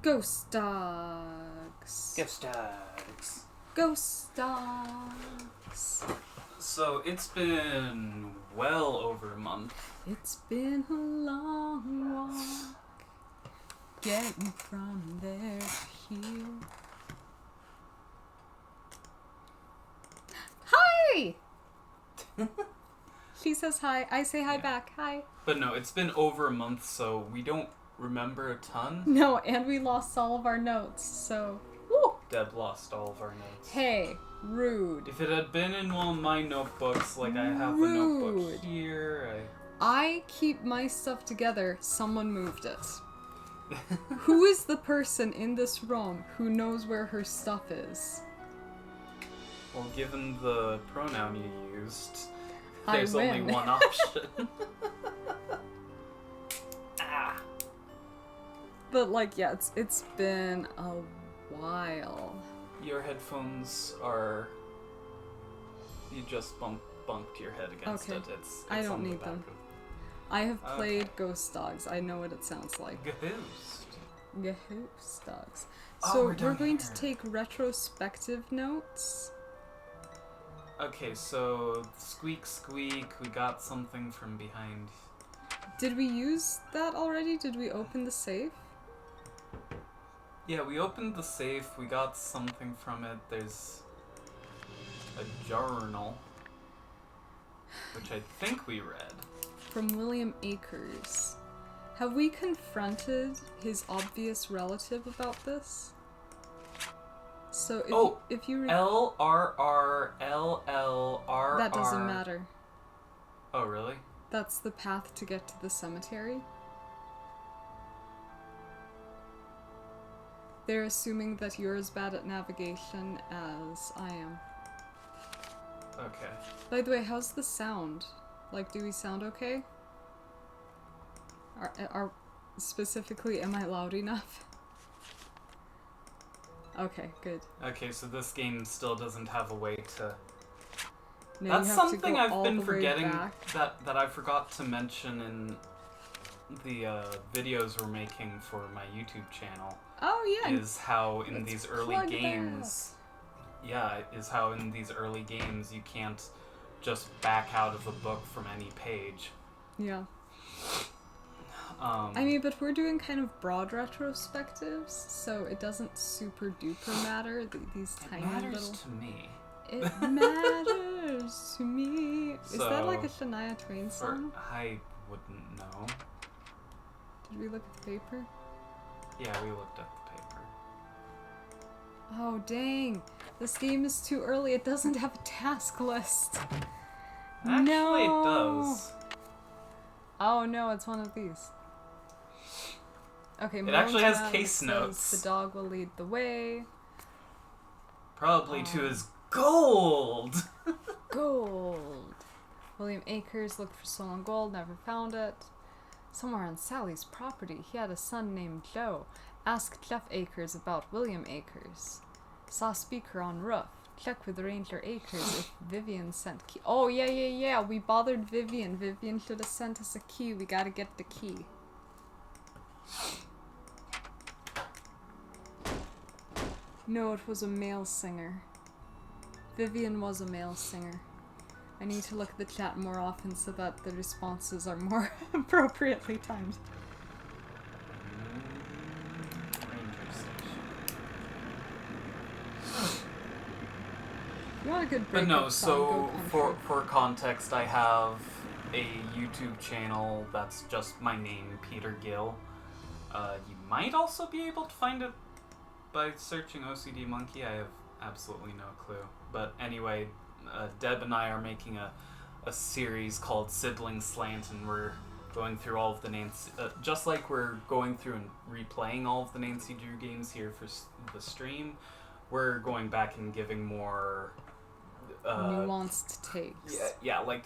Ghost dogs. Ghost dogs. Ghost dogs. So it's been well over a month. It's been a long walk getting from there to here. Hi! She says hi. I say hi back. Hi. But no, it's been over a month, so we don't remember a ton. No, and we lost all of our notes, so... Woo! Deb lost all of our notes. Hey, rude. If it had been in one of my notebooks, like I have a notebook Rude. here, I keep my stuff together. Someone moved it. Who is the person in this room who knows where her stuff is? Well, given the pronoun you used, I there's only win. one option. Ah. But like, yeah, it's been a while. Your headphones are... You just bumped your head against Okay. it. It's I don't on the need back them. of- I have played Ghost Dogs. I know what it sounds like. Ghost. Ghost Dogs. Oh, So we're we're down going here. to take retrospective notes. Okay, so squeak squeak, we got something from behind. Did we use that already? Did we open the safe? Yeah, we opened the safe, we got something from it. There's a journal, which I think we read. From William Akers. Have we confronted his obvious relative about this? So if you LRRLLRR. that doesn't matter. Oh, really? That's the path to get to the cemetery. They're assuming that you're as bad at navigation as I am. Okay. By the way, how's the sound? Like, do we sound okay? Are specifically, am I loud enough? Okay, good. Okay, so this game still doesn't have a way to... No, That's you have to something go I've all been the way forgetting back. that I forgot to mention in the videos we're making for my YouTube channel. Oh yeah. Is how in let's these early plug games... Yeah, is how in these early games you can't just back out of a book from any page. Yeah. I mean, but we're doing kind of broad retrospectives, so it doesn't super duper matter. These it tiny matters little. to me. It matters to me. Is that like a So, Shania Twain song? I wouldn't know. Did we look at the paper? Yeah, we looked at the paper. Oh dang! This game is too early. It doesn't have a task list. Actually, no. it does. Oh no! It's one of these. Okay. It actually has Motown case says notes. The dog will lead the way. Probably to his gold. Gold. William Akers looked for stolen gold, never found it. Somewhere on Sally's property, he had a son named Joe. Asked Jeff Akers about William Akers. Saw speaker on roof. Check with Ranger Akers if Vivian sent key. Oh, yeah. We bothered Vivian. Vivian should have sent us a key. We gotta get the key. No, it was a male singer. Vivian was a male singer. I need to look at the chat more often so that the responses are more appropriately timed. Ranger Station. You want a good But breakup no, song, so go country. for context, I have a YouTube channel that's just my name, Peter Gill. You might also be able to find it by searching OCD Monkey. I have absolutely no clue. But anyway, Deb and I are making a series called Sibling Slant, and we're going through all of the Nancy... just like we're going through and replaying all of the Nancy Drew games here for the stream, we're going back and giving more... nuanced takes. Yeah, like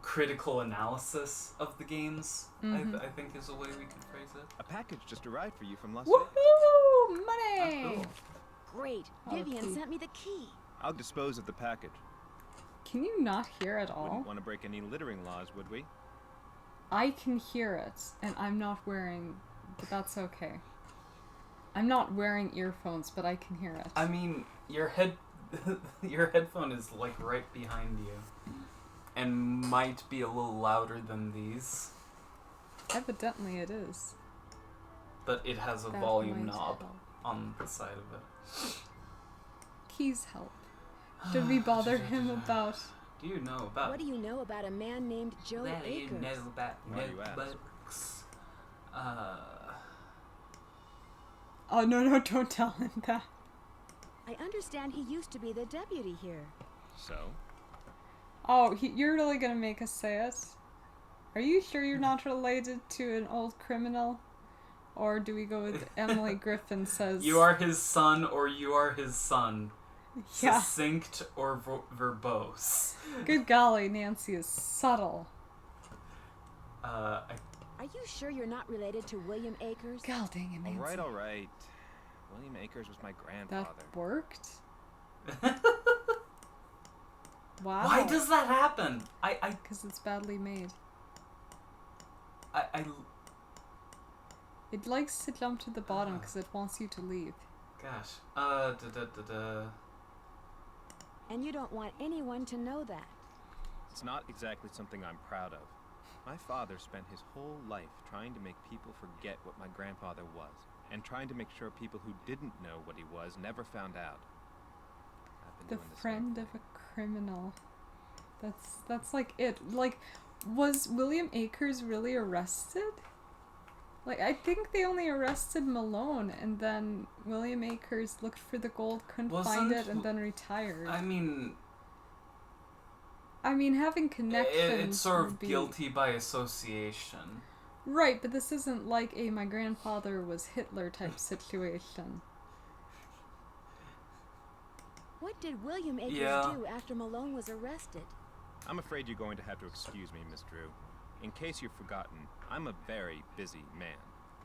critical analysis of the games, Mhm. I think is a way we can phrase it. A package just arrived for you from Las Vegas. Woohoo! Money! Oh, cool. Great. Oh, Vivian key. sent me the key. I'll dispose of the package. Can you not hear at all? Wouldn't want to break any littering laws, would we? I can hear it, and I'm not wearing, but that's okay. I'm not wearing earphones, but I can hear it. I mean, your headphone is like right behind you, and might be a little louder than these, Evidently it is. but it has a That volume might knob help. on the side of it. Keys help. Should we bother him about... Do you know about? What do you know about a man named Joe What do you Akers? know about Why do you ask? notebooks? Oh, no, don't tell him that. I understand he used to be the deputy here. So? Oh, you're really gonna make us say it? Are you sure you're not related to an old criminal? Or do we go with Emily Griffin says... You are his son, or you are his son. Yeah. Succinct or verbose. Good golly, Nancy is subtle. Are you sure you're not related to William Akers? God dang it, Nancy. All right. William Akers was my grandfather. That worked? Wow. Why does that happen? Because it's badly made. I It likes to jump to the bottom because it wants you to leave. gosh. And you don't want anyone to know that. It's not exactly something I'm proud of. My father spent his whole life trying to make people forget what my grandfather was, and trying to make sure people who didn't know what he was never found out. I've been The doing the same friend thing. of a criminal. That's like it. Like, was William Akers really arrested? Like, I think they only arrested Malone, and then William Akers looked for the gold, couldn't find it, and then retired. I mean, Having connections it's sort would of be... guilty by association. Right, but this isn't like a my grandfather was Hitler type situation. What did William Akers do after Malone was arrested? I'm afraid you're going to have to excuse me, Miss Drew. In case you've forgotten, I'm a very busy man.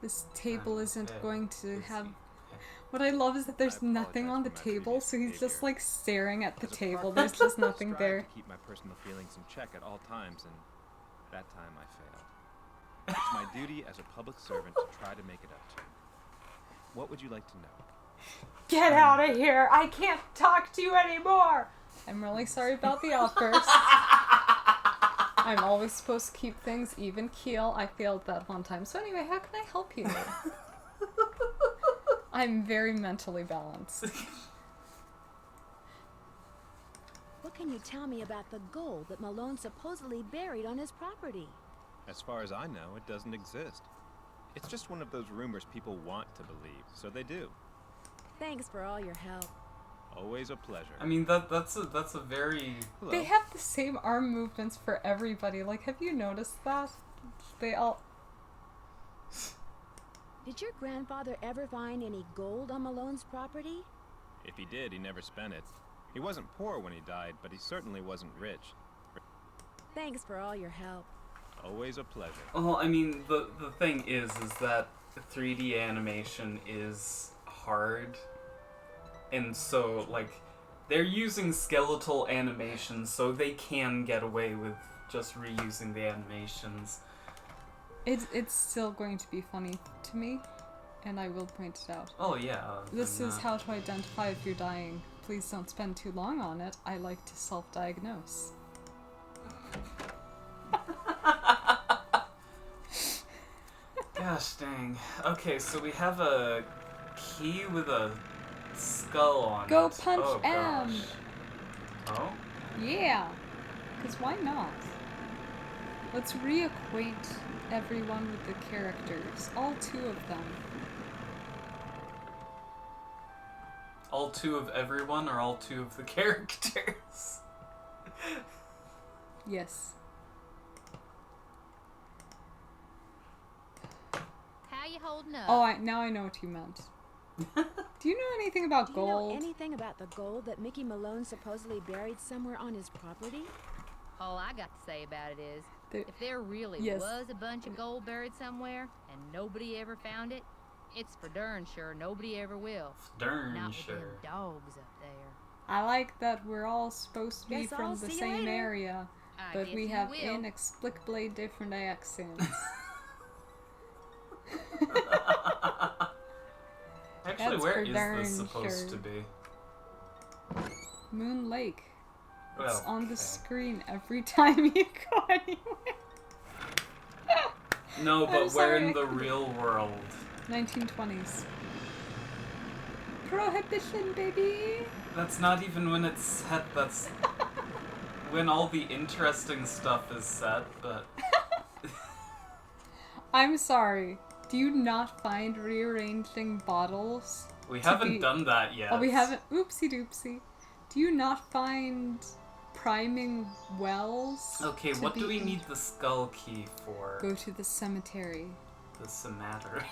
This table isn't very going to busy. have... What I love is that there's I nothing apologize on the for my table, previous so he's just behavior. like staring at the As a table. partner, There's just I nothing strive there. to keep my personal feelings in check at all times, and that time I failed. It's my duty as a public servant to try to make it up to you. What would you like to know? Get out of here! I can't talk to you anymore! I'm really sorry about the outburst. I'm always supposed to keep things even keel. I failed that one time. So anyway, how can I help you? I'm very mentally balanced. What can you tell me about the gold that Malone supposedly buried on his property? As far as I know, it doesn't exist. It's just one of those rumors people want to believe, so they do. Thanks for all your help. Always a pleasure. I mean, that's a very... Hello. They have the same arm movements for everybody. Like, have you noticed that? They all... Did your grandfather ever find any gold on Malone's property? If he did, he never spent it. He wasn't poor when he died, but he certainly wasn't rich. Thanks for all your help. Always a pleasure. Well, I mean, the thing is that 3D animation is hard. And so, like, they're using skeletal animations, so they can get away with just reusing the animations. It's still going to be funny to me, and I will point it out. Oh, yeah. This is how to identify if you're dying. Please don't spend too long on it. I like to self-diagnose. Gosh dang. Okay, so we have a key with a skull on it. Go punch oh, M! gosh. Oh? Yeah! Because why not? Let's reacquaint everyone with the characters. All 2 of them. All 2 of everyone or all 2 of the characters? Yes. How you holding up? Oh, now I know what you meant. Do you know anything about Do you know gold? anything about the gold that Mickey Malone supposedly buried somewhere on his property? All I got to say about it is, There- if there really Yes. was a bunch of gold buried somewhere and nobody ever found it, it's for darn sure nobody ever will. Darn Not with sure. them dogs up there. I like that we're all supposed to be Guess from I'll the see you same later. area, I but guess we you have will. inexplicably different accents. Actually, That's where for is darn this supposed sure. to be? Moon Lake. It's Well, on the okay. screen every time you go anywhere. No, I'm but where sorry, in I the couldn't- real world? 1920s. Prohibition, baby! That's not even when it's set, that's when all the interesting stuff is set, but... I'm sorry. Do you not find rearranging bottles? We to haven't be- done that yet. Oh, we haven't. Oopsie doopsie. Do you not find priming wells? Okay, to what do we be- need the skull key for? Go to the cemetery. The cemetery.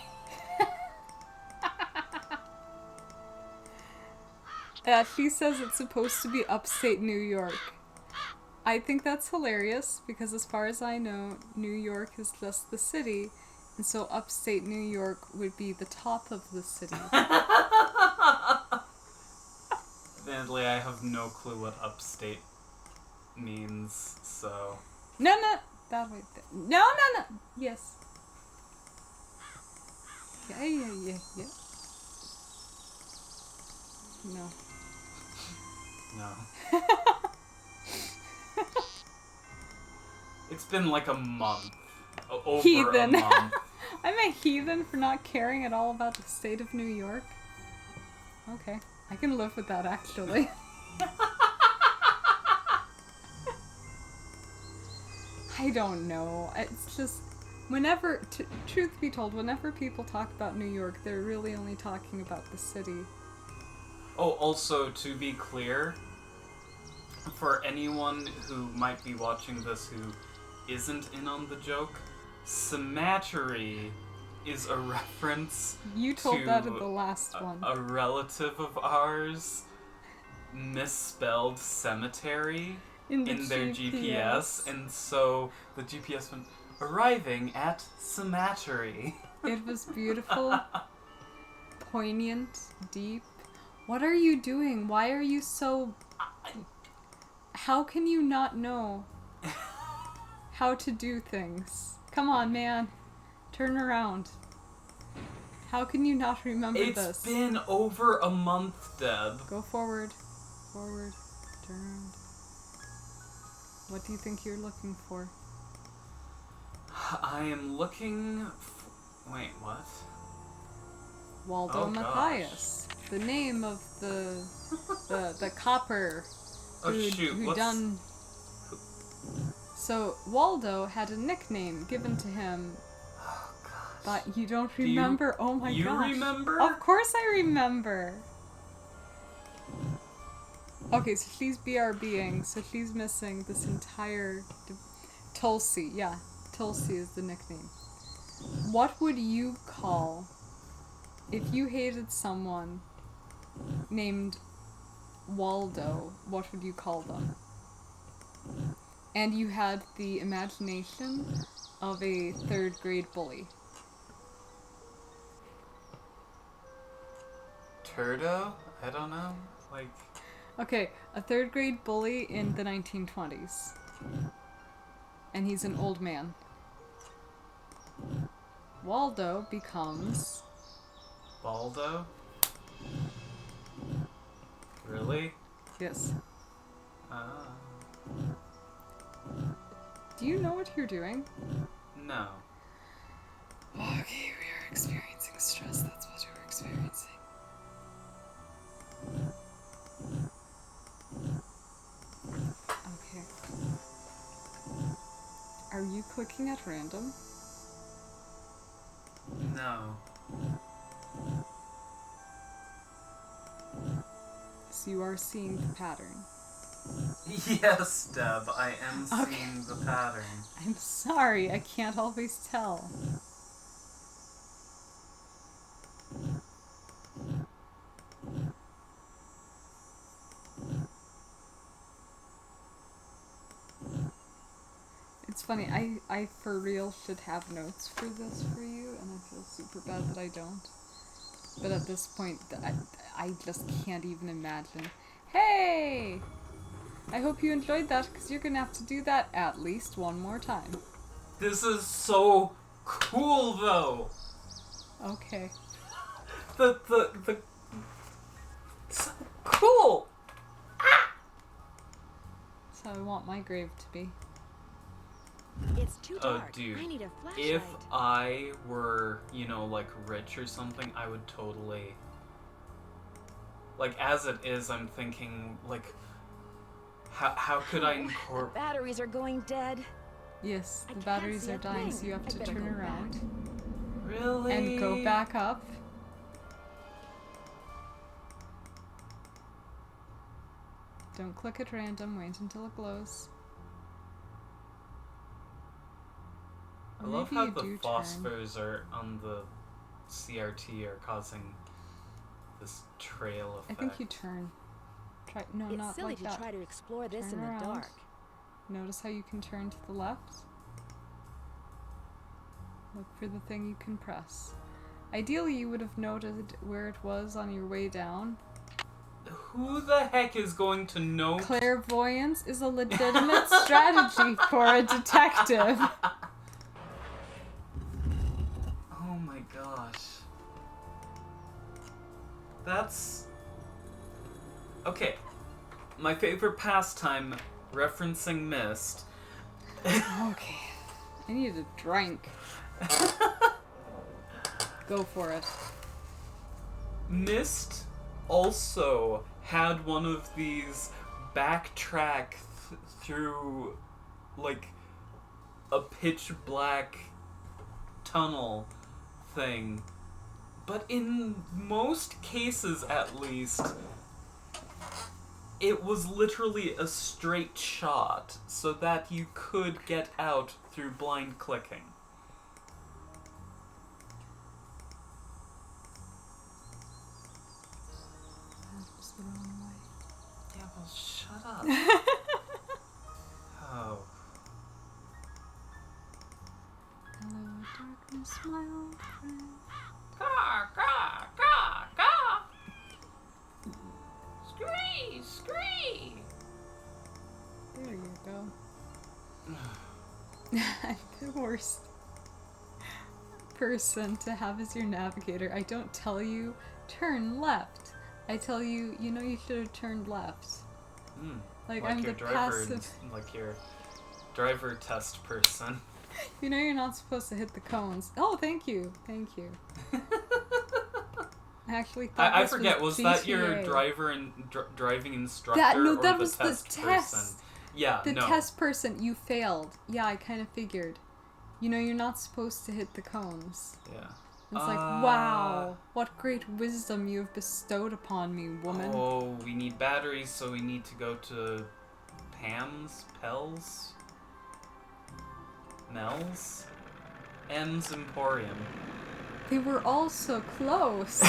She says it's supposed to be upstate New York. I think that's hilarious because, as far as I know, New York is just the city, and so upstate New York would be the top of the city. Admittedly, I have no clue what upstate means, so... No, that way. No. Yes. Yeah. No. No. It's been like a month. Over Heathen. a month. I'm a heathen for not caring at all about the state of New York. Okay, I can live with that actually. I don't know. It's just whenever, truth be told, whenever people talk about New York, they're really only talking about the city. Oh, also, to be clear, for anyone who might be watching this who isn't in on the joke, cemetery is a reference You told to that in the last one. a relative of ours misspelled cemetery in their GPS, and so the GPS went, arriving at cemetery. It was beautiful, poignant, deep. What are you doing? Why are you so... How can you not know how to do things? Come on, man. Turn around. How can you not remember It's this? been over a month, Deb. Go forward. Forward. Turn around. What do you think you're looking for? I am looking... Wait, what? Waldo Oh, gosh. Matthias. The name of the copper Oh, who shoot, what's... done... So, Waldo had a nickname given to him, Oh, gosh. but you don't Do you- remember? Oh my you gosh. remember? Of course I remember! Okay, so she's BRBing, so she's missing this entire... Tulsi, yeah. Tulsi is the nickname. What would you call, if you hated someone named Waldo, what would you call them? And you had the imagination of a third grade bully. Turdo? I don't know. Like... Okay, a third grade bully in the 1920s. And he's an old man. Waldo becomes... Baldo? Really? Yes. Uh, Do you know what you're doing? no. Okay, we are experiencing stress. That's what we're experiencing. Okay. Are you clicking at random? No. So you are seeing the pattern. Yes, Deb, I am Okay. seeing the pattern. I'm sorry, I can't always tell. It's funny, I for real should have notes for this for you, and I feel super bad that I don't. But at this point, I just can't even imagine. Hey! I hope you enjoyed that, because you're gonna have to do that at least one more time. This is so cool, though. Okay. the so cool. So I want my grave to be. It's too Oh, dark. dude. I need a flashlight. If I were, you know, like rich or something, I would totally. Like, as it is, I'm thinking, like, how could I The incorporate. batteries are going dead. Yes, I the can't batteries see are a dying, so thing. you have I'd to better turn go around back. Really? and go back up. Don't click at random, wait until it glows. I Or love maybe how you the do turn. phosphors are on the CRT are causing this trail I effect. think you turn. Try no, It's not silly like to that. try to explore this Turn in around. the dark. Notice how you can turn to the left. Look for the thing you can press. Ideally, you would have noted where it was on your way down. Who the heck is going to know? Clairvoyance is a legitimate strategy for a detective. Oh my gosh. That's... Okay. My favorite pastime, referencing Myst. Okay. I need a drink. Go for it. Myst also had one of these backtrack through, like, a pitch black tunnel thing. But in most cases, at least, it was literally a straight shot so that you could get out through blind clicking. That was the wrong way. Yeah, well, shut up. Oh. Hello, darkness, my old friend. Caw, caw, caw, caw. Scree, scree. There you go. I'm the worst person to have as your navigator. I don't tell you, turn left. I tell you, you know you should have turned left. Like I'm your the driver, passive. like your driver test person. You know you're not supposed to hit the cones. Oh, thank you. Thank you. I actually thought I this forget. Was that your GTA. driver and driving instructor No, or that the was the test test. person? Yeah, The no. test person, you failed. Yeah, I kind of figured. You know, you're not supposed to hit the cones. Yeah. It's like, wow, what great wisdom you have bestowed upon me, woman. Oh, we need batteries, so we need to go to Pell's, Mel's, M's Emporium. They were all so close.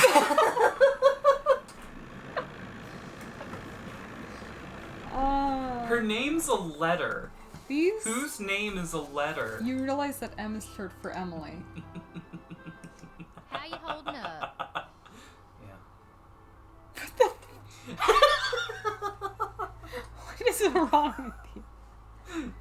Her name's a letter. These? Whose name is a letter? You realize that M is short for Emily. How you holding up? Yeah. What is wrong with you?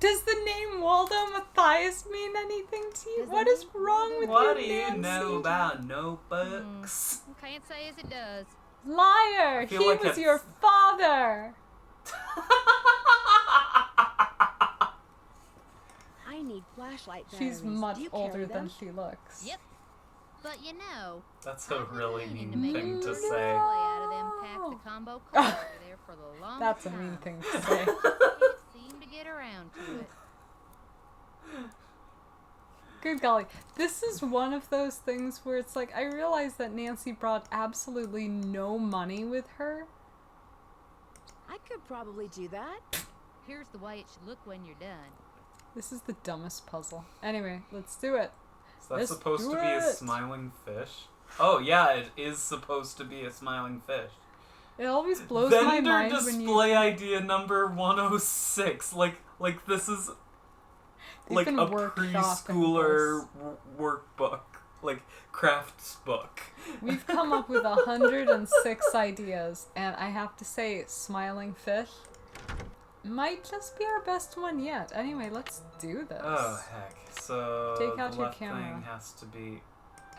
Does the name Waldo Matthias mean anything to you? Does the What is name wrong with What do you, you Nancy? know about notebooks? Can't say as it does. Liar! He feel like was it's- your father! I need flashlight batteries. She's much Do you carry older than them? she looks. Yep. But you know, That's a I've been really meaning mean to make thing a to boy say. out of them packs of combo cards over there for the longest That's a time. mean thing to say. Can't seem to get around to it. Good golly. This is one of those things where it's like, I realize that Nancy brought absolutely no money with her. I could probably do that. Here's the way it should look when you're done. This is the dumbest puzzle. Anyway, let's do it. Is that Let's supposed do to be a it. smiling fish? Oh yeah, it is supposed to be a smiling fish. It always blows my Vendor mind when you... display idea number 106. Like this is They've like been a workshopping preschooler workbook, like crafts book. We've come up with 106 ideas, and I have to say, smiling fish might just be our best one yet. Anyway, let's do this. Oh heck! So Take out the your left camera. thing has to be.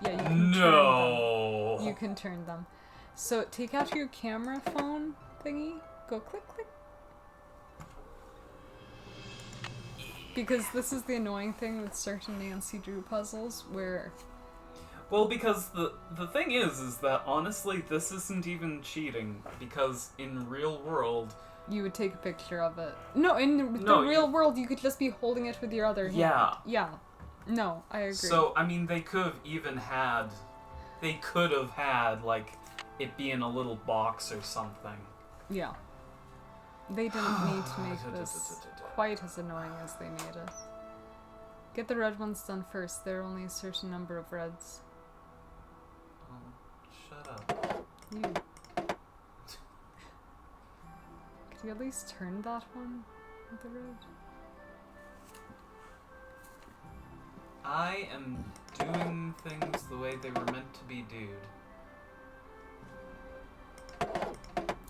Yeah, you can turn them. No. You can turn them. So take out your camera phone thingy. Go click, click. Because this is the annoying thing with certain Nancy Drew puzzles, where... Well, because the thing is that honestly, this isn't even cheating, because in real world... You would take a picture of it. No, in the No, real world, you could just be holding it with your other hand. Yeah. Yeah. No, I agree. So, I mean, they could have even had... They could have had, like, it be in a little box or something. Yeah. They didn't need to make this quite as annoying as they made it. Get the red ones done first. There are only a certain number of reds. Oh, shut up. You. Could you at least turn that one with the red? I am doing things the way they were meant to be, dude.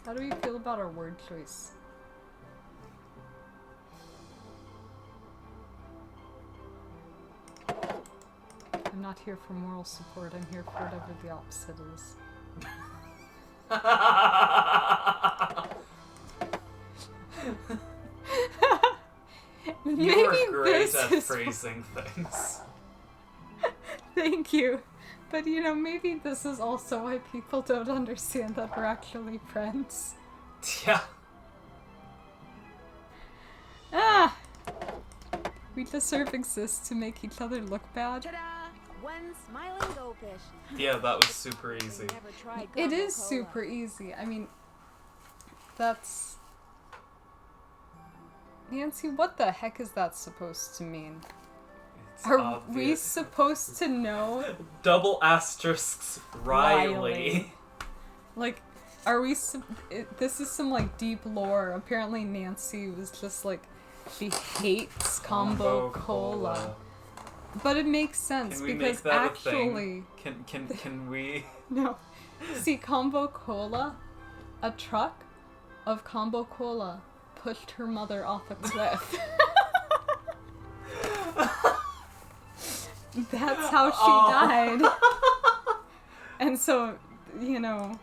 How do we feel about our word choice? I'm not here for moral support, I'm here for whatever the opposite is. You are great this at is phrasing things. Thank you. But you know, maybe this is also why people don't understand that we're actually friends. Yeah. Ah! We just sort of exist to make each other look bad. Ta-da! One smiling goldfish. Yeah, that was super easy. Never tried It Combo is Cola. super easy. I mean, that's... Nancy, what the heck is that supposed to mean? It's Are we obvious. supposed to know? Double asterisks, Riley. Like, are we... this is some, like, deep lore. Apparently Nancy was just, like, she hates Combo Cola. But it makes sense Can we because make that actually... a thing? Can we? No. See, Combo Cola, a truck of Combo Cola pushed her mother off a cliff. That's how she died. And so, you know,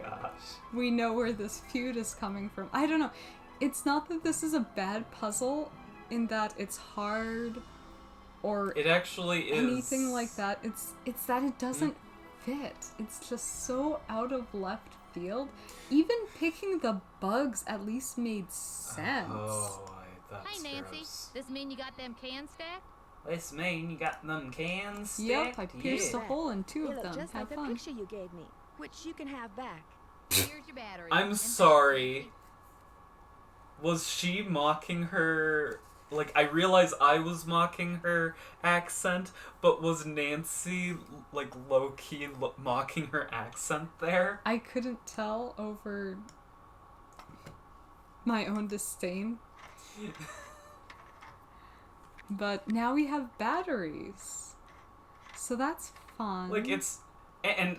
Gosh. we know where this feud is coming from. I don't know. It's not that this is a bad puzzle in that it's hard or It actually is. anything like that. It's that it doesn't fit. It's just so out of left field. Even picking the bugs at least made sense. Oh, that's Hey, Nancy. gross. This mean you got them cans stacked? This mean you got them cans Yep, stacked? I pierced a Yeah. hole in two They of look them. just Have like the fun. picture you gave me, which you can have back. Here's your battery. I'm And sorry. Was she mocking her? Like, I realize I was mocking her accent, but was Nancy, like, low-key mocking her accent there? I couldn't tell over my own disdain. But now we have batteries. So that's fun. Like, it's... And...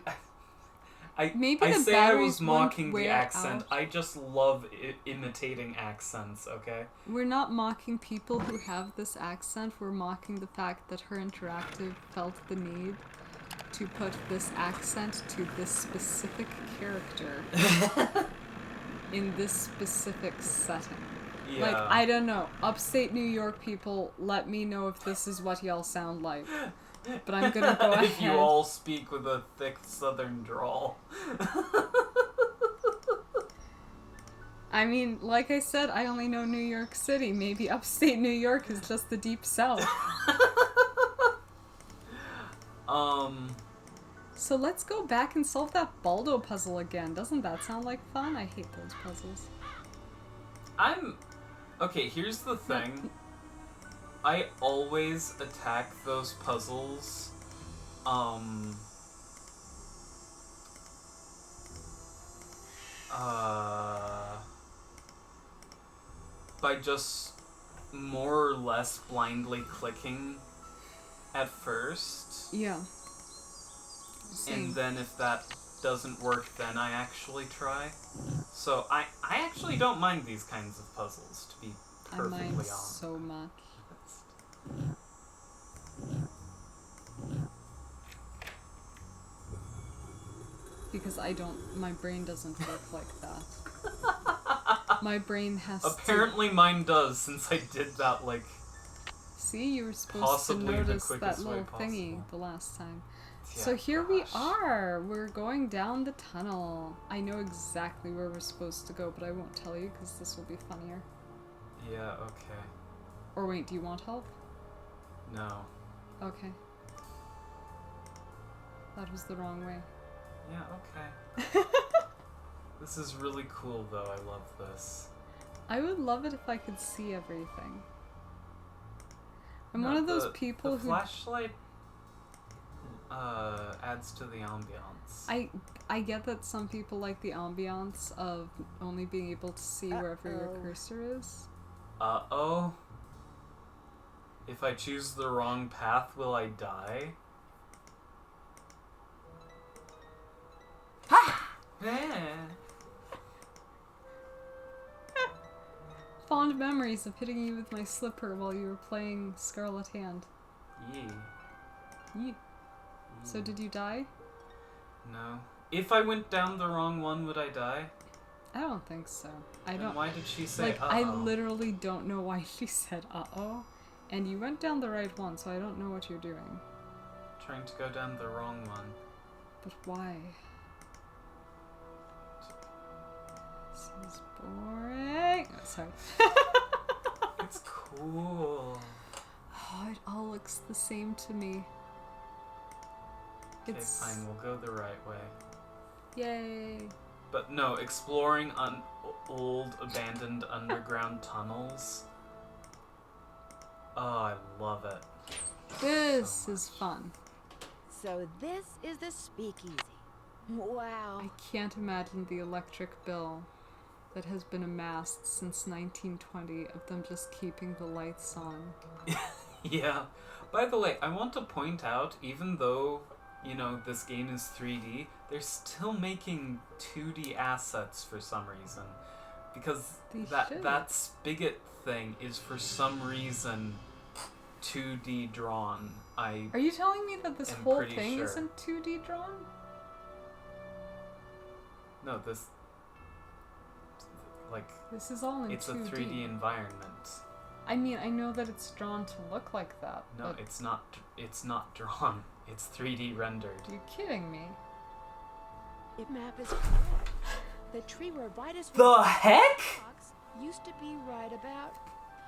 I Maybe I the say I batteries was mocking won't the wear accent. out. I just love imitating accents, okay? We're not mocking people who have this accent. We're mocking the fact that Her Interactive felt the need to put this accent to this specific character in this specific setting. Yeah. Like, I don't know. Upstate New York people, let me know if this is what y'all sound like. But I'm gonna go ahead. If you all speak with a thick southern drawl. I mean, like I said, I only know New York City. Maybe upstate New York is just the deep south. So let's go back and solve that Baldo puzzle again. Doesn't that sound like fun? I hate those puzzles. Okay, here's the thing. I always attack those puzzles, by just more or less blindly clicking at first. Yeah. Same. And then if that doesn't work, then I actually try. So I actually don't mind these kinds of puzzles, to be I perfectly mind honest. so much. Because my brain doesn't work like that. My brain has Apparently mine does, since I did that, like... See, you were supposed Possibly to the notice that quickest way little thingy possible. the last time. Yeah, So here we gosh. are. We're going down the tunnel. I know exactly where we're supposed to go, but I won't tell you because this will be funnier. Yeah, okay. Or wait, do you want help? No. Okay. That was the wrong way. Yeah, okay. This is really cool, though. I love this. I would love it if I could see everything. I'm No, one of those the people who... flashlight adds to the ambiance. I get that some people like the ambiance of only being able to see wherever your cursor is. Uh-oh. If I choose the wrong path, will I die? Fond memories of hitting you with my slipper while you were playing Scarlet Hand. Yee. Yeet. So did you die? No. If I went down the wrong one, would I die? I don't think so. I Then don't. why did she say Like, uh-oh? I literally don't know why she said uh-oh. And you went down the right one, so I don't know what you're doing. Trying to go down the wrong one. But why? This is boring. Oh, sorry. It's cool. Oh, it all looks the same to me. Okay, fine, we'll go the right way. Yay. But no, exploring old, abandoned underground tunnels. Oh, I love it. This So is fun. So this is the speakeasy. Wow. I can't imagine the electric bill that has been amassed since 1920 of them just keeping the lights on. Yeah. By the way, I want to point out, even though, you know, this game is 3D, they're still making 2D assets for some reason. Because They should. that spigot thing is for some reason 2D drawn. Are you telling me that this I'm whole pretty thing sure. isn't 2D drawn? No, this... Like, This is all in it's 2D. a 3D environment. I mean, I know that it's drawn to look like that. No, but it's not drawn. It's 3D rendered. you're kidding me. The map is correct. The tree where Vitus The heck? used to be right about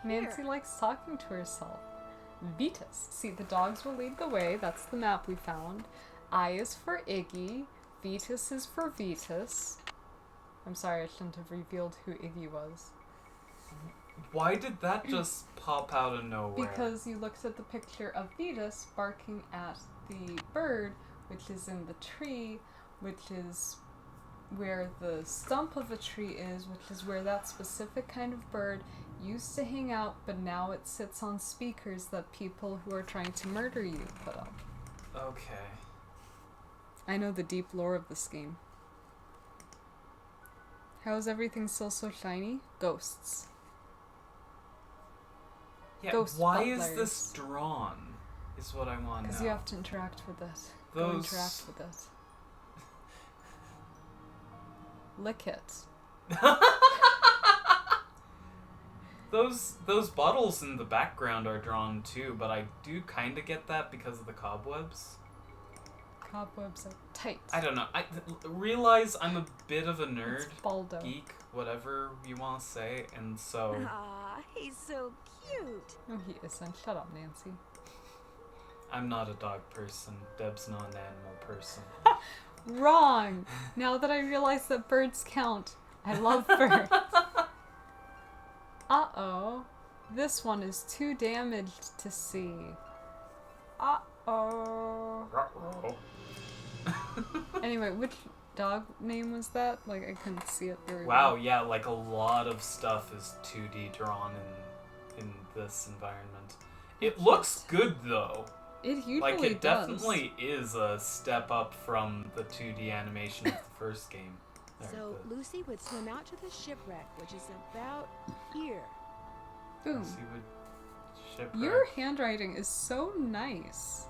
Nancy here. likes talking to herself. Vetus. See, the dogs will lead the way. That's the map we found. I is for Iggy. Vetus is for Vetus. I'm sorry, I shouldn't have revealed who Iggy was. Why did that just pop out of nowhere? Because you looked at the picture of Vetus barking at the bird, which is in the tree, which is where the stump of a tree is, which is where that specific kind of bird used to hang out, but now it sits on speakers that people who are trying to murder you put up. Okay. I know the deep lore of this game. How is everything still so shiny? Ghosts. Yeah, Ghost why butlers. is this drawn? Is what I want to Because know. you have to interact with it. Go Those- interact with it. Lick it. Those bottles in the background are drawn too, but I do kind of get that because of the cobwebs. Cobwebs are tight. I don't know. I realize I'm a bit of a nerd, It's Baldo. geek, whatever you want to say, and so Ah, he's so cute. No, he isn't. Shut up, Nancy. I'm not a dog person. Deb's not an animal person. Wrong! Now that I realize that birds count, I love birds. Uh-oh. This one is too damaged to see. Uh-oh. Anyway, which dog name was that? Like, I couldn't see it very Wow, well. yeah, like a lot of stuff is 2D drawn in this environment. It looks good though. It usually Like it does. definitely is a step up from the 2D animation of the first game. There, So the- Lucy would swim out to the shipwreck, which is about here. Boom. Lucy would shipwreck. Your handwriting is so nice.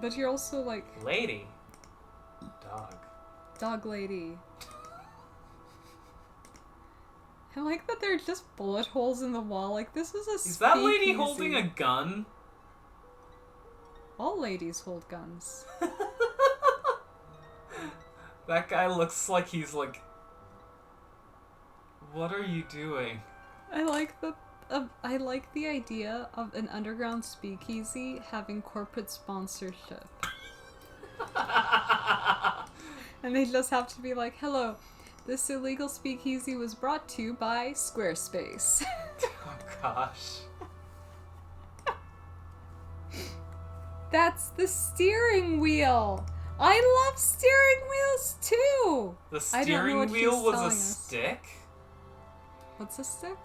But you're also like Lady. Dog. dog lady. I like that there are just bullet holes in the wall. Like, this is a Is that lady speakeasy. holding a gun? All ladies hold guns. That guy looks like he's like... What are you doing? I like the idea of an underground speakeasy having corporate sponsorship. And they just have to be like, hello, this illegal speakeasy was brought to you by Squarespace. Oh gosh. That's the steering wheel! I love steering wheels too! The I don't know steering what wheel he's was a telling us. stick? What's a stick?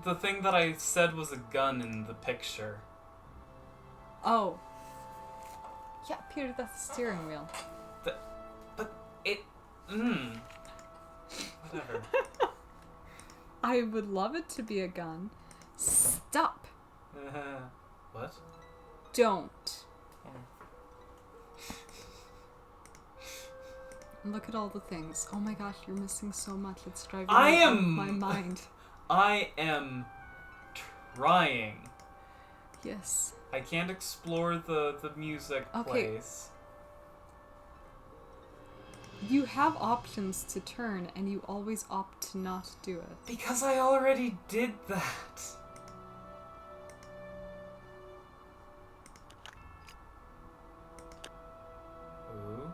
The thing that I said was a gun in the picture. Oh. Yeah, Peter, that's the steering wheel. But it... Whatever. I would love it to be a gun. Stop! What? Don't. Look at all the things. Oh my gosh, you're missing so much. It's driving I me out of am- my mind. I am trying. Yes. I can't explore the music Okay. place. You have options to turn, and you always opt to not do it. Because I already did that. Ooh.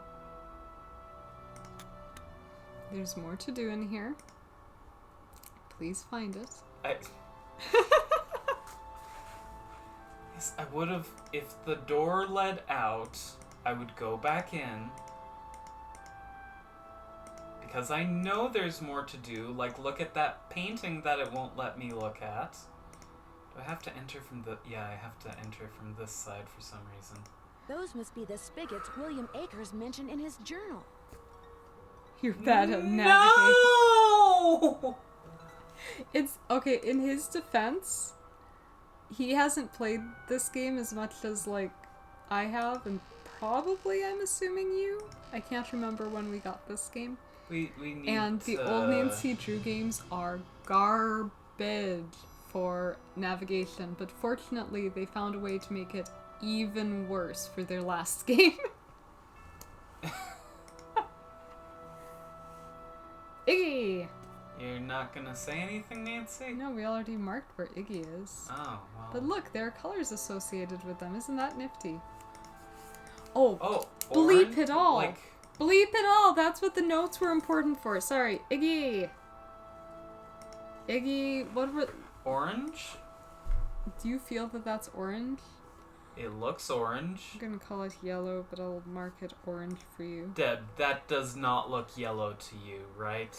There's more to do in here. Please find it. Yes, I would have... If the door led out, I would go back in. Because I know there's more to do. Like, look at that painting that it won't let me look at. Do I have to enter from the... Yeah, I have to enter from this side for some reason. Those must be the spigots William Akers mentioned in his journal. You're bad at navigating. No! It's okay, in his defense, he hasn't played this game as much as like I have, and probably I'm assuming you. I can't remember when we got this game. We need And the old Nancy Drew games are garbage for navigation, but fortunately they found a way to make it even worse for their last game. Iggy! You're not gonna say anything, Nancy? No, we already marked where Iggy is. Oh, well. But look, there are colors associated with them. Isn't that nifty? Oh, Oh, bleep orange? it all. Like, bleep it all. That's what the notes were important for. Sorry, Iggy. Iggy, what were... orange? Do you feel that that's orange? It looks orange. I'm gonna call it yellow, but I'll mark it orange for you. Deb, that does not look yellow to you, right?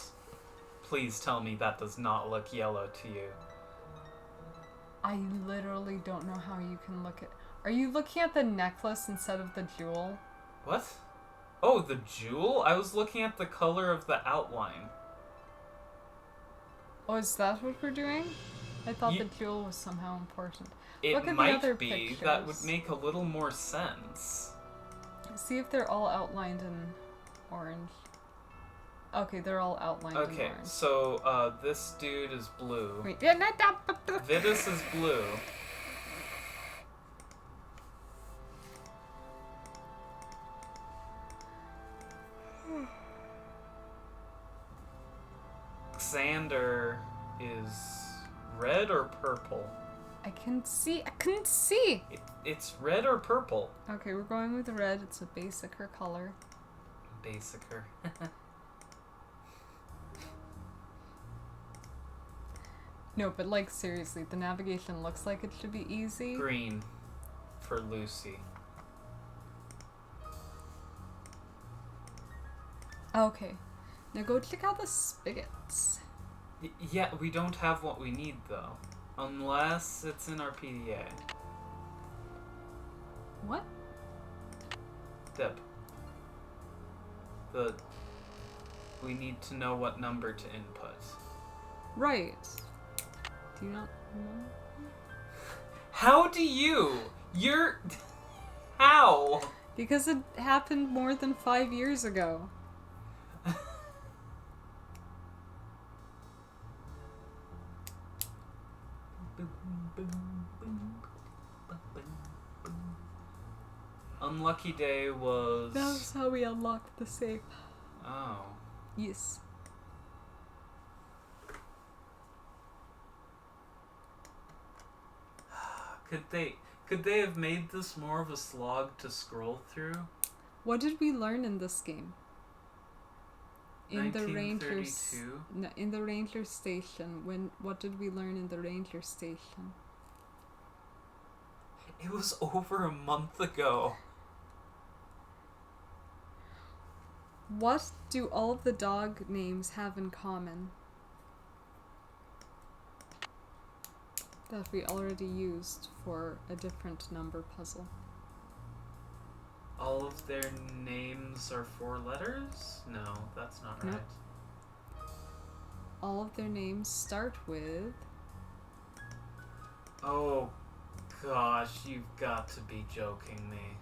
Please tell me that does not look yellow to you. I literally don't know how you can look at... Are you looking at the necklace instead of the jewel? What? Oh, the jewel? I was looking at the color of the outline. Oh, is that what we're doing? I thought Ye- the jewel was somehow important. It Look at the might other be. That would pictures. make a little more sense. See if they're all outlined in orange. Okay, they're all outlined in Okay, orange. so, this dude is blue. Wait. Vitus is blue. Xander is red or purple? I couldn't see! It's red or purple? Okay, we're going with red. It's a basicer color. Basicer. No, but like seriously, the navigation looks like it should be easy. Green for Lucy. Okay, now go check out the spigots. Yeah, we don't have what we need though. Unless it's in our PDA. What? Deb. We need to know what number to input. Right. Do you not know? How do you? How? Because it happened more than 5 years ago. Unlucky day was. That was how we unlocked the safe. Oh. Yes. Could they have made this more of a slog to scroll through? What did we learn in this game? In the 1932? in the ranger station. What did we learn in the ranger station? It was over a month ago. What do all of the dog names have in common? That we already used for a different number puzzle. All of their names are 4 letters? No, that's not Nope. right. All of their names start with... Oh gosh, you've got to be joking me.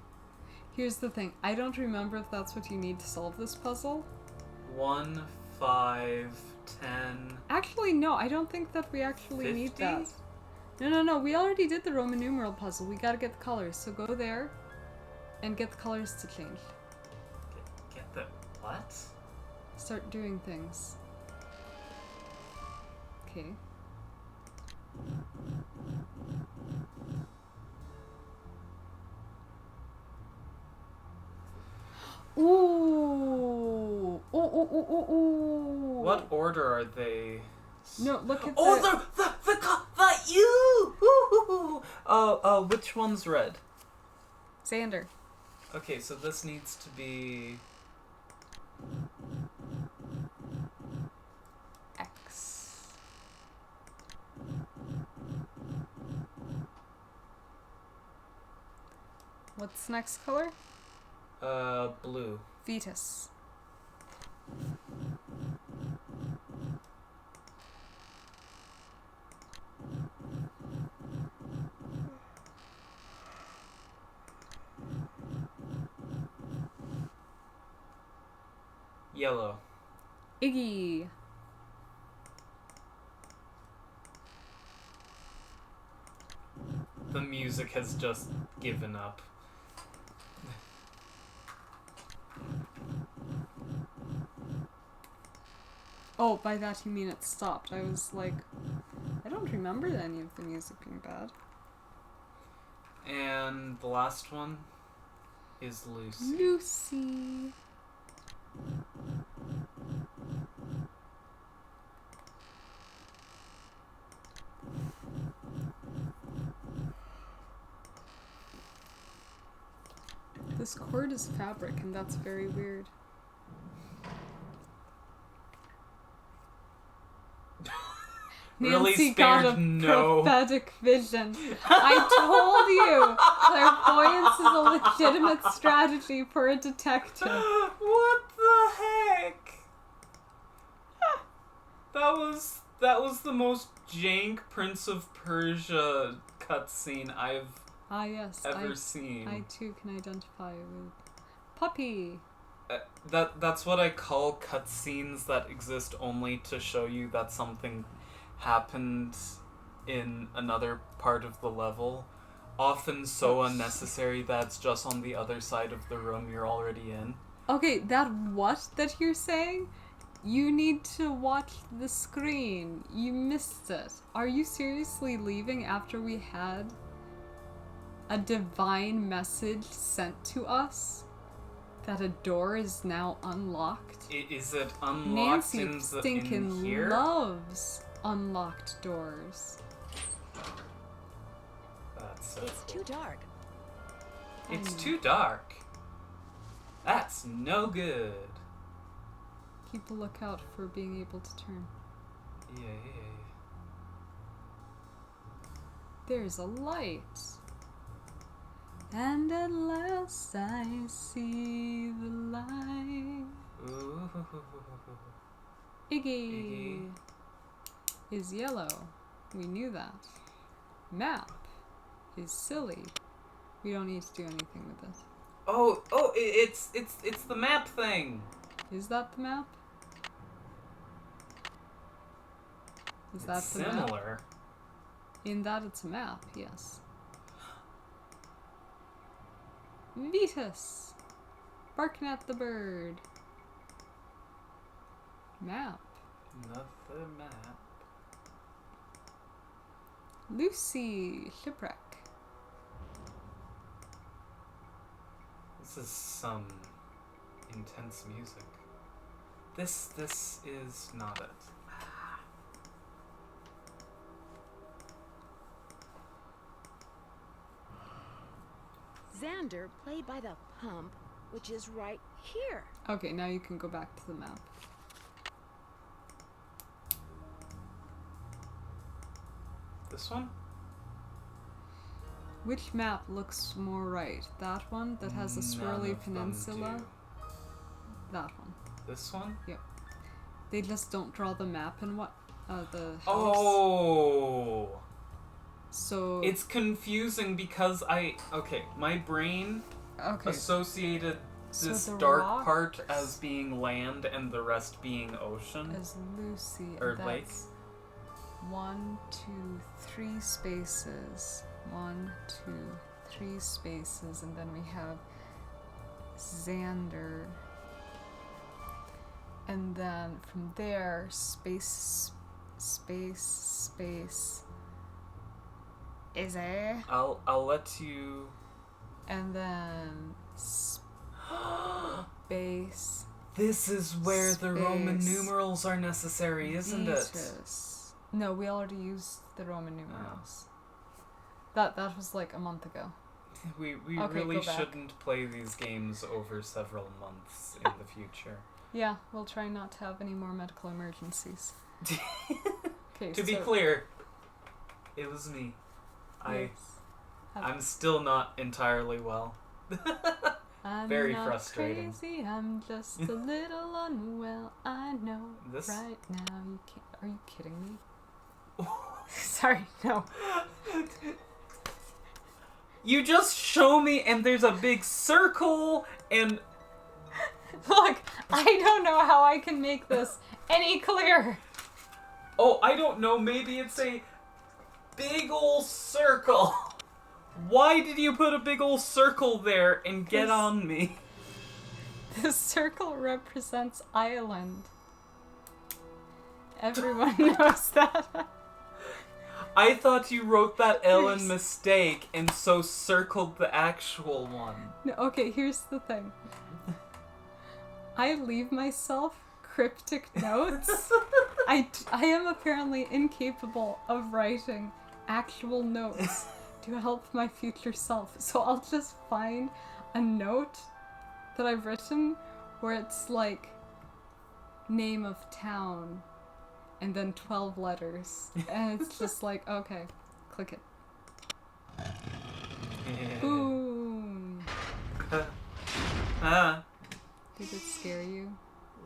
Here's the thing. I don't remember if that's what you need to solve this puzzle. 1, 5, 10. Actually, no. I don't think that we actually need 50? that. No. We already did the Roman numeral puzzle. We gotta get the colors. So go there and get the colors to change. Get the what? Start doing things. Okay. Ooh! Ooh! What order are they? No, look at Oh, the... the you! Oh, which one's red? Xander. Okay, so this needs to be X. What's the next color? blue. Fetus. Yellow. Iggy. The music has just given up. Oh, by that you mean it stopped. I was like, I don't remember any of the music being bad. And the last one is Lucy. Lucy. This cord is fabric, and that's very weird. Really Nancy got a spared no. prophetic vision. I told you! Clairvoyance is a legitimate strategy for a detective. What the heck? That was the most jank Prince of Persia cutscene I've Ah yes, ever seen. I too can identify with Puppy. That's what I call cutscenes that exist only to show you that something happened in another part of the level. Often so unnecessary that it's just on the other side of the room you're already in. Okay, that what that you're saying? You need to watch the screen. You missed it. Are you seriously leaving after we had a divine message sent to us that a door is now unlocked? Is it unlocked Nancy in stinking here? loves unlocked doors. That's so It's too dark. It's I know. too dark. That's no good. Keep a lookout for being able to turn. Yeah. There's a light. And at last I see the light. Ooh. Iggy is yellow. We knew that. Map is silly. We don't need to do anything with it. Oh, it's the map thing. Is that the map? Is that It's the map? similar. In that it's a map, yes. Vetus! Barking at the bird. Map. Another map. Lucy! Shipwreck. This is some intense music. This is not it. Xander played by the pump, which is right here. Okay, now you can go back to the map. This one? Which map looks more right? That one that has a None swirly of them peninsula? do. That one. This one? They just don't draw the map in what the house. Oh! So It's confusing because my brain okay. associated So this the dark rocks part as being land and the rest being ocean. As Lucy. Or and lake. that's 1, 2, 3 spaces. 1, 2, 3 spaces, and then we have Xander. And then from there, space. Is it? I'll let you. And then space. This is where the Roman Space. numerals are necessary, isn't it? Vetus. No, we already used the Roman numerals. That was like a month ago. We Okay, really go back. shouldn't play these games over several months in the future. Yeah, we'll try not to have any more medical emergencies. Okay, To be so- clear, it was me. Yes. I'm still not entirely well. I'm very not frustrating. Crazy, I'm just a little unwell. I know. This- Right now, you can't. Are you kidding me? Sorry, no. You just show me and there's a big circle and Look, I don't know how I can make this any clearer. oh, I don't know, maybe it's a big ol' circle. Why did you put a big ol' circle there and get This- on me? The circle represents Ireland. Everyone knows that. I thought you wrote that L in Here's- mistake and so circled the actual one. No, okay, here's the thing. I leave myself cryptic notes. I am apparently incapable of writing actual notes to help my future self. So I'll just find a note that I've written where it's like name of town and then 12 letters. And it's just like, okay, click it. Boom. Ah. Did it scare you?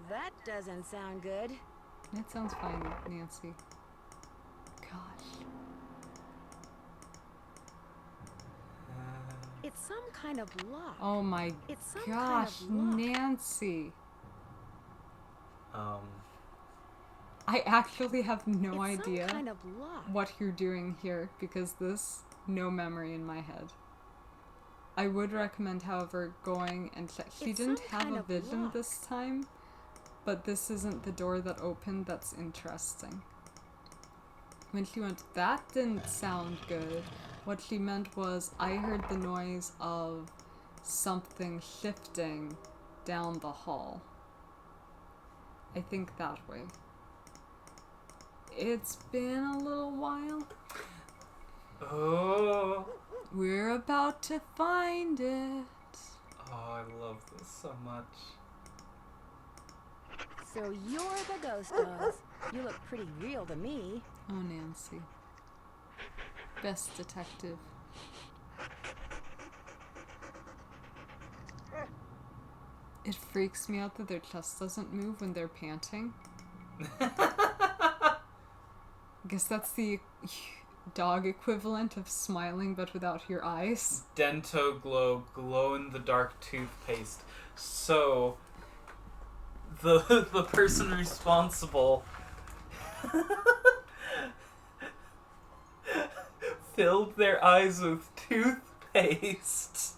That doesn't sound good. That sounds fine, Nancy. Gosh. It's some kind of lock. Oh my It's some gosh, kind of lock. Nancy. Um, I actually have no It's idea some kind of lock. what you're doing here because this, no memory in my head. I would recommend, however, going and check. She It's didn't some have kind a of vision lock. this time, but this isn't the door that opened. That's interesting. When she went, that didn't sound good. What she meant was, I heard the noise of something shifting down the hall. I think that way. It's been a little while. oh. We're about to find it. Oh, I love this so much. So you're the ghost dogs. You look pretty real to me. Oh, Nancy. Best detective. It freaks me out that their chest doesn't move when they're panting. I guess that's the dog equivalent of smiling but without your eyes. Dento Glow glow-in-the-dark toothpaste. So, the person responsible filled their eyes with toothpaste.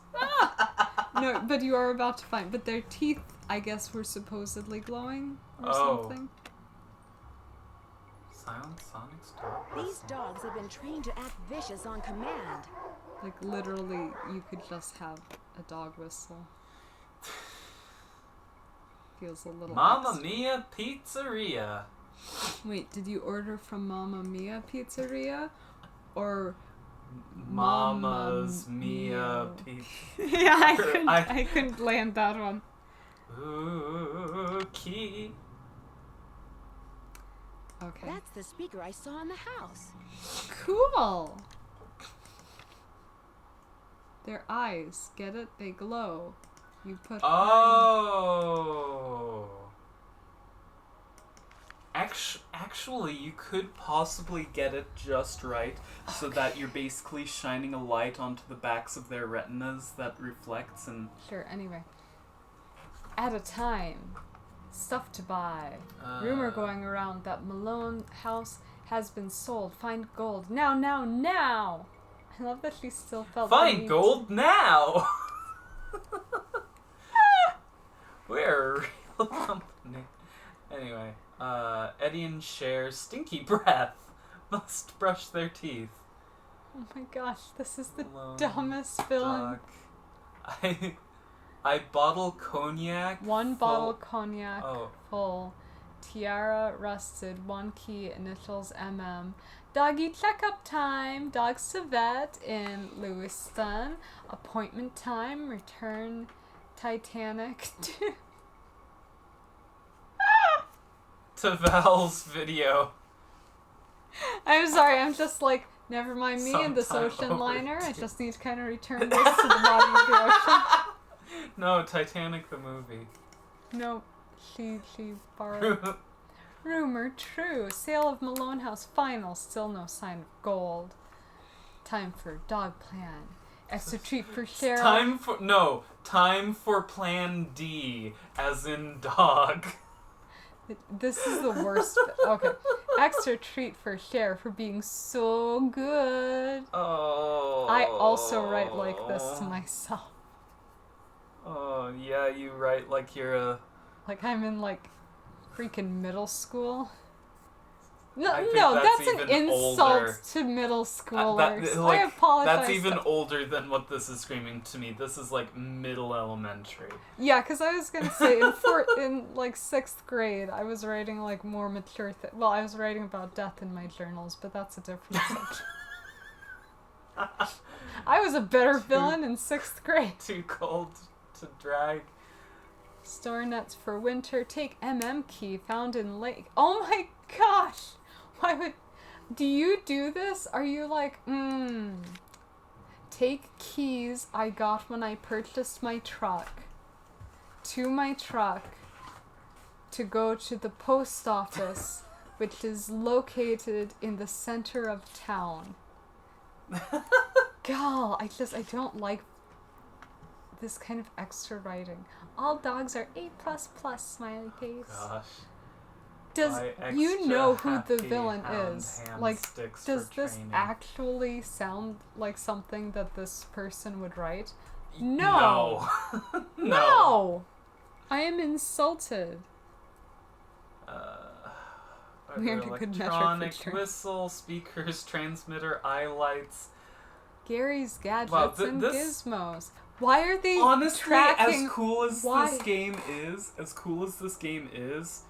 No, but you are about to find. But their teeth, I guess, were supposedly glowing or Oh. something. Silent Sonic's dog. These dogs have been trained to act vicious on command. Like, literally, you could just have a dog whistle. Feels a little Mamma extra. Mia Pizzeria. Wait, did you order from Mamma Mia Pizzeria? Or... Mama's Mamma Mia Mia. Pizza. yeah, I- I couldn't land that one. Okay. Okay. That's the speaker I saw in the house. Cool! Their eyes, get it? They glow. You put... Oh. Actually, you could possibly get it just right so that you're basically shining a light onto the backs of their retinas that reflects and... Sure, anyway. At a time. Stuff to buy. Rumor going around that Malone house has been sold. Find gold. Now, now, now! I love that she still felt the Find need gold now! We're a real company. Anyway, Eddie and Cher, stinky breath. Must brush their teeth. Oh my gosh, this is the Lone dumbest villain. Dog. I bottle cognac. One full- bottle cognac Oh, full. Tiara rusted. One key. Initials MM. Doggy checkup time. Dogs to vet in Lewiston. Appointment time. Return Titanic. to Val's video. I'm sorry. I'm just like, never mind me and this Sometime ocean liner. I overdue. just need to kind of return this to the bottom of the ocean. No, Titanic the movie. No, she borrowed. Rumor true. Sale of Malone House final. Still no sign of gold. Time for dog plan. Extra treat for Cheryl. Time for Plan D, as in dog. This is the worst. Okay. Extra treat for Cher for being so good. Oh. I also write like this to myself. Oh, yeah, you write like you're a... Like I'm in like freaking middle school. No, I think no, that's that's an even insult older. to middle schoolers. like, I apologize. That's even older than what this is screaming to me. This is like middle elementary. Yeah, because I was gonna say in like 6th grade, I was writing like more mature. Well, I was writing about death in my journals, but that's a different subject. I was a better villain in 6th grade. Too cold to drag. Store nets for winter. Take key found in lake. Oh my gosh! Why would... Do you do this? Are you like, Take keys I got when I purchased my truck. To my truck. To go to the post office, which is located in the center of town. God, I don't like this kind of extra writing. All dogs are A++, smiley face. Gosh. Does Buy you extra know who the happy villain hound is? hand Like, sticks does for this training. actually sound like something that this person would write? No. No! I am insulted. We Other had a good metric for electronic sure. whistle, speakers, transmitter, eye lights. Gary's gadgets Wow, and this- gizmos. Why are they Honestly, tracking? as cool as why- this game is,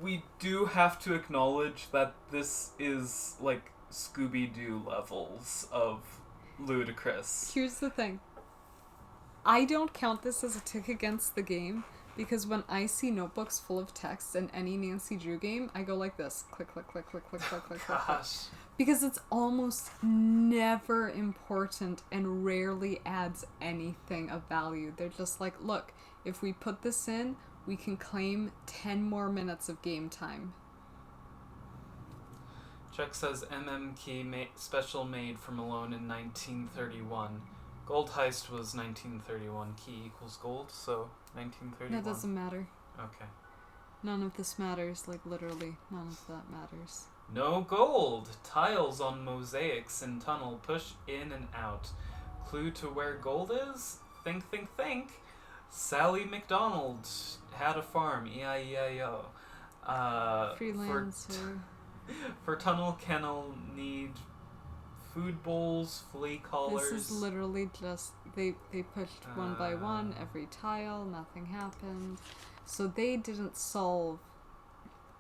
we do have to acknowledge that this is like Scooby-Doo levels of ludicrous. Here's the thing. I don't count this as a tick against the game because when I see notebooks full of text in any Nancy Drew game, I go like this. Click, click, click, click, click, click, click, click. Gosh. Because it's almost never important and rarely adds anything of value. They're just like, look, if we put this in, we can claim 10 more minutes of game time. Check says MM key special made for Malone in 1931. Gold heist was 1931. Key equals gold, so 1931. That doesn't matter. Okay. None of this matters, like literally, none of that matters. No gold. Tiles on mosaics in tunnel push in and out. Clue to where gold is? Think, think, think. Sally McDonald had a farm. E-I-E-I-O. Freelancer. For tunnel kennel need food bowls, flea collars. This is literally just they pushed one by one every tile, nothing happened. So they didn't solve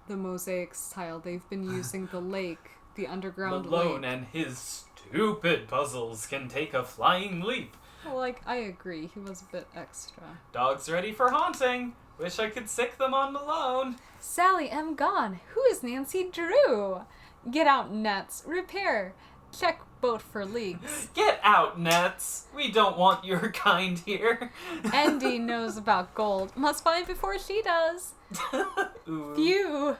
the mosaics tile. They've been using the lake, the underground Malone lake. and his stupid puzzles can take a flying leap. Well, like, I agree, he was a bit extra. Dogs ready for haunting. Wish I could sick them on Malone. Sally M. gone. Who is Nancy Drew? Get out nets. Repair. Check boat for leaks. Get out, Nets. We don't want your kind here. Andy knows about gold. Must find before she does. Ooh. Phew.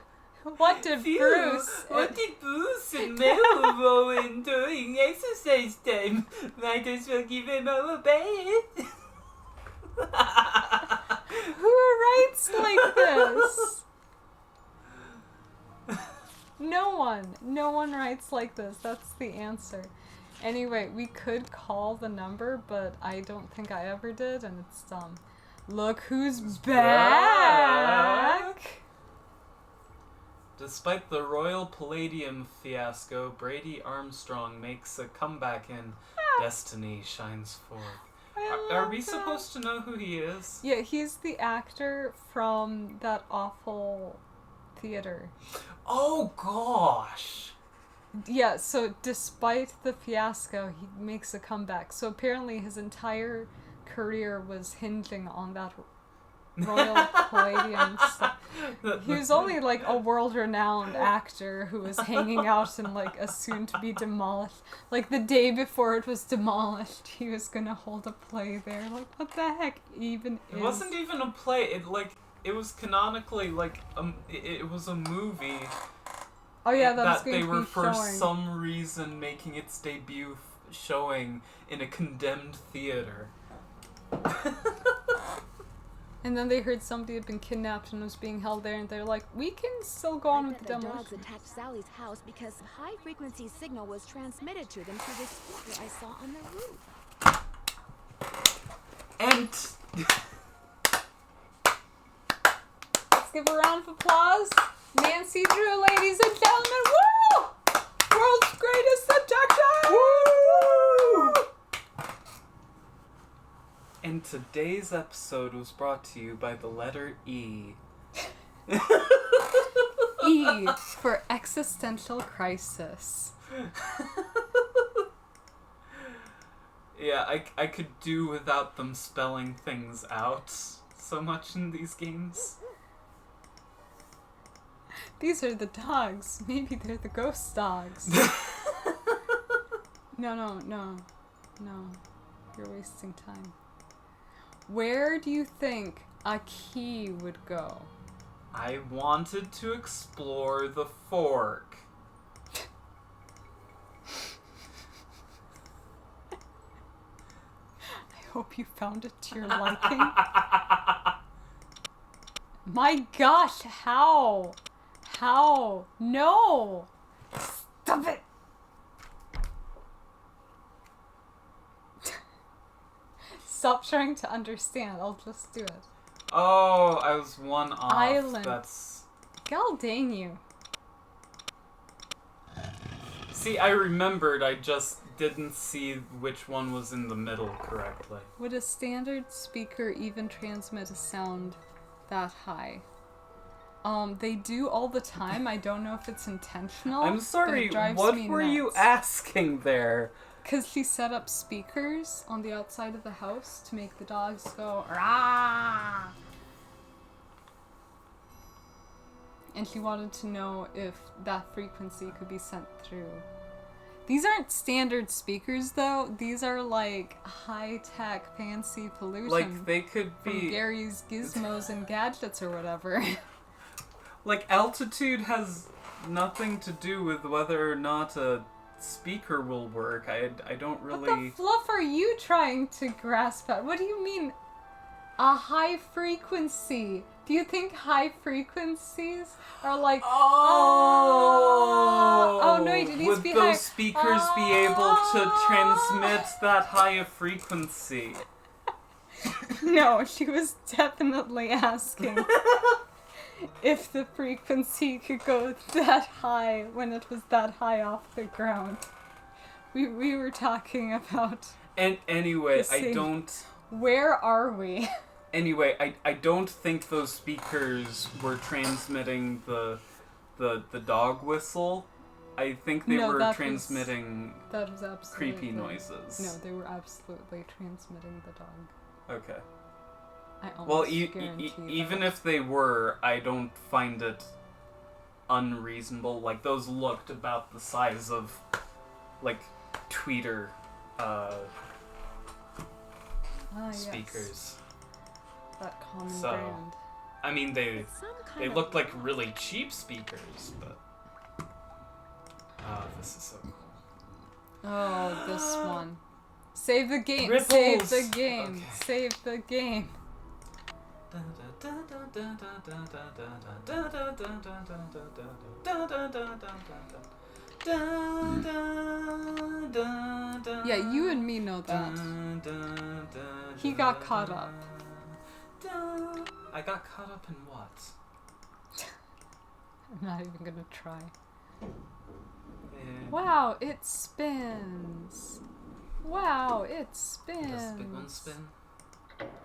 What did Phew, Bruce... What did Bruce and Mel Rowan doing exercise time? Might as well give him a bed. Who writes like this? No one. No one writes like this. That's the answer. Anyway, we could call the number, but I don't think I ever did, and it's dumb. Look who's back! Despite the Royal Palladium fiasco, Brady Armstrong makes a comeback in Destiny Shines Forth. Are we supposed to know who he is? Yeah, he's the actor from that awful theater. Oh gosh! Yeah, so despite the fiasco, he makes a comeback. So apparently his entire career was hinging on that Royal Palladium stuff. He was only like a world-renowned actor who was hanging out in like a soon-to-be demolished. Like the day before it was demolished, he was gonna hold a play there. Like, what the heck even is? It wasn't even a play. It was canonically like it was a movie. Oh yeah, that was they going to were be for showing. some reason making its debut showing in a condemned theater. And then they heard somebody had been kidnapped and was being held there, and they're like, we can still go on I with bet the the demolition. dogs attacked Sally's house because high-frequency signal was transmitted to them through the speaker I saw on the roof. And Let's give a round of applause. Nancy Drew, ladies and gentlemen. Woo! World's greatest detective! Woo! And today's episode was brought to you by the letter E. E for existential crisis. Yeah, I could do without them spelling things out so much in these games. These are the dogs. Maybe they're the ghost dogs. No. You're wasting time. Where do you think a key would go? I wanted to explore the fork. I hope you found it to your liking. My gosh, how? How? No! Stop it! Stop trying to understand. I'll just do it. Oh, I was one off. Island. That's... God dang you. See, I remembered, I just didn't see which one was in the middle correctly. Would a standard speaker even transmit a sound that high? They do all the time. I don't know if it's intentional. I'm but sorry, it drives what me were you nuts. asking there? Because she set up speakers on the outside of the house to make the dogs go rah. And she wanted to know if that frequency could be sent through. These aren't standard speakers though. These are like high-tech fancy pollution. Like, they could from be... Gary's Gizmos and Gadgets or whatever. Like, Altitude has nothing to do with whether or not a speaker will work. I don't What really... the fluff are you trying to grasp at? What do you mean, a high frequency? Do you think high frequencies are like... Oh, no, it needs would to be those higher. speakers be able to transmit that high a frequency? No, she was definitely asking if the frequency could go that high when it was that high off the ground. We were talking about... And anyway, The I same- don't... Where are we? Anyway, I don't think those speakers were transmitting the dog whistle. I think they No, were that was- transmitting That was absolutely... creepy noises. No, they were absolutely transmitting the dog. Okay. I almost Well, guarantee even that. if they were, I don't find it unreasonable. Like, those looked about the size of, like, tweeter speakers. Yes, that common So, brand. I mean, they It's some kind of looked like really cheap speakers, but... Oh, this is so cool. Oh, this one. Save the game. Ripples. Save the game. Okay. Save the game. Yeah, you and me know that. He got caught up. I got caught up in what? I'm not even gonna try. Eh, Wow, it spins. Wow, it spins. Does the big one spin?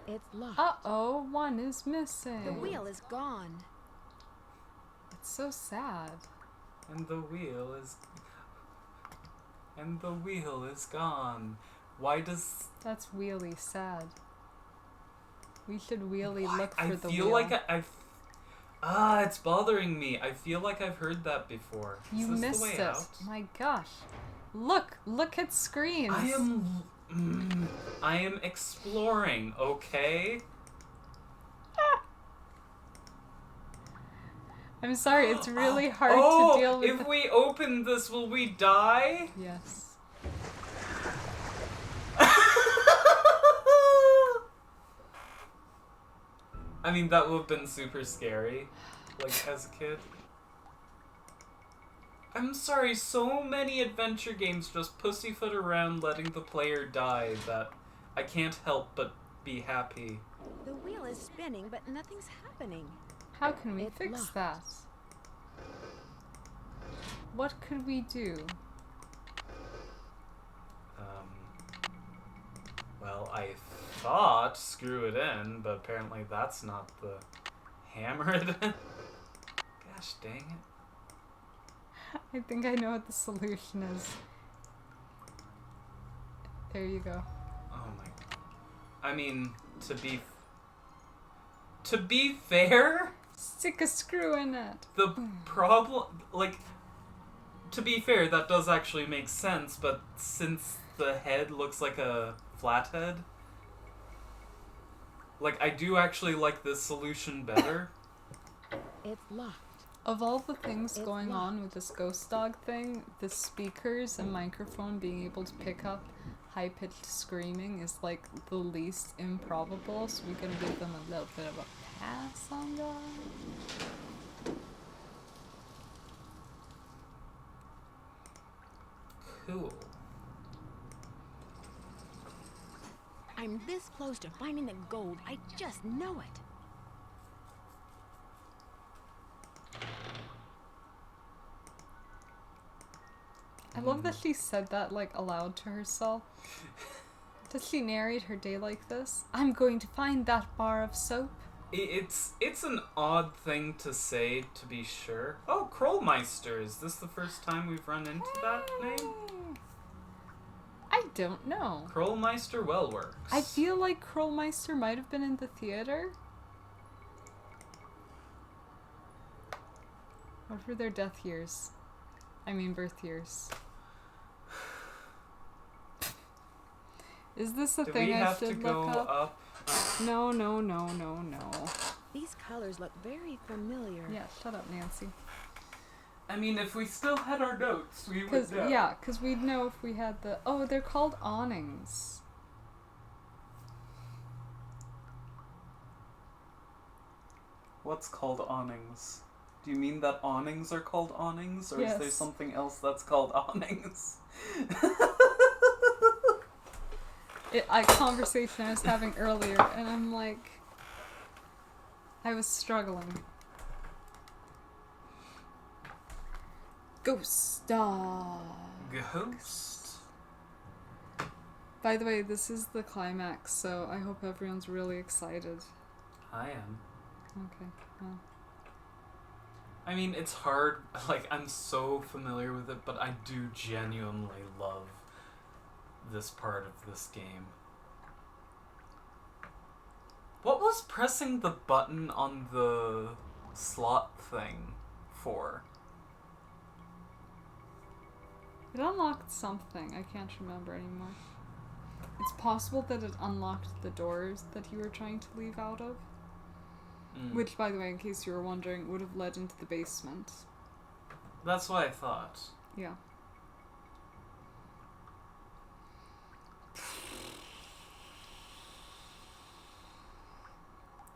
It's locked. Uh-oh, one is missing. The wheel is gone. It's so sad. And the wheel is... And the wheel is gone. Why does... That's wheelie sad. We should wheelie Why? look for I the feel wheel. like I've... it's bothering me. I feel like I've heard that before. You Is this missed the way it. out? My gosh. Look at screens. I am exploring, okay? I'm sorry, it's really hard Oh, to deal with. if we open this, will we die? Yes. I mean, that would have been super scary, like, as a kid. I'm sorry, so many adventure games just pussyfoot around letting the player die that I can't help but be happy. The wheel is spinning, but nothing's happening. How can we It's fix locked. that? What could we do? Well, I thought screw it in, but apparently that's not the hammer it in. Gosh dang it. I think I know what the solution is. There you go. Oh my... I mean, to be fair, Stick a screw in it. the problem, like, to be fair, that does actually make sense, but since the head looks like a flathead, like, I do actually like this solution better. It's locked. Of all the things It's going locked. on with this ghost dog thing, the speakers and microphone being able to pick up high-pitched screaming is like the least improbable, so we're gonna give them a little bit of a pass on that. Cool. I'm this close to finding the gold. I just know it. I love that she said that like aloud to herself. Does she narrate her day like this? I'm going to find that bar of soap. It's an odd thing to say, to be sure. Oh, Krollmeister. Is this the first time we've run into that name? I don't know. Krollmeister well works. I feel like Krollmeister might have been in the theater. What were their death years? I mean birth years. Is this a Do thing we I have to should go look up? up? No. These colors look very familiar. Yeah, shut up, Nancy. I mean, if we still had our notes, we would Cause know. yeah, cause we'd know if we had the. Oh, they're called awnings. What's called awnings? Do you mean that awnings are called awnings, or is there Yes. something else that's called awnings? A conversation I was having earlier, and I'm like, I was struggling. Ghost dog. Ghost. By the way, this is the climax, so I hope everyone's really excited. I am. Okay. Well. I mean, it's hard. Like, I'm so familiar with it, but I do genuinely love this part of this game. What was pressing the button on the slot thing for? It unlocked something. I can't remember anymore. It's possible that it unlocked the doors that you were trying to leave out of. Which, by the way, in case you were wondering, would have led into the basement. That's what I thought. Yeah.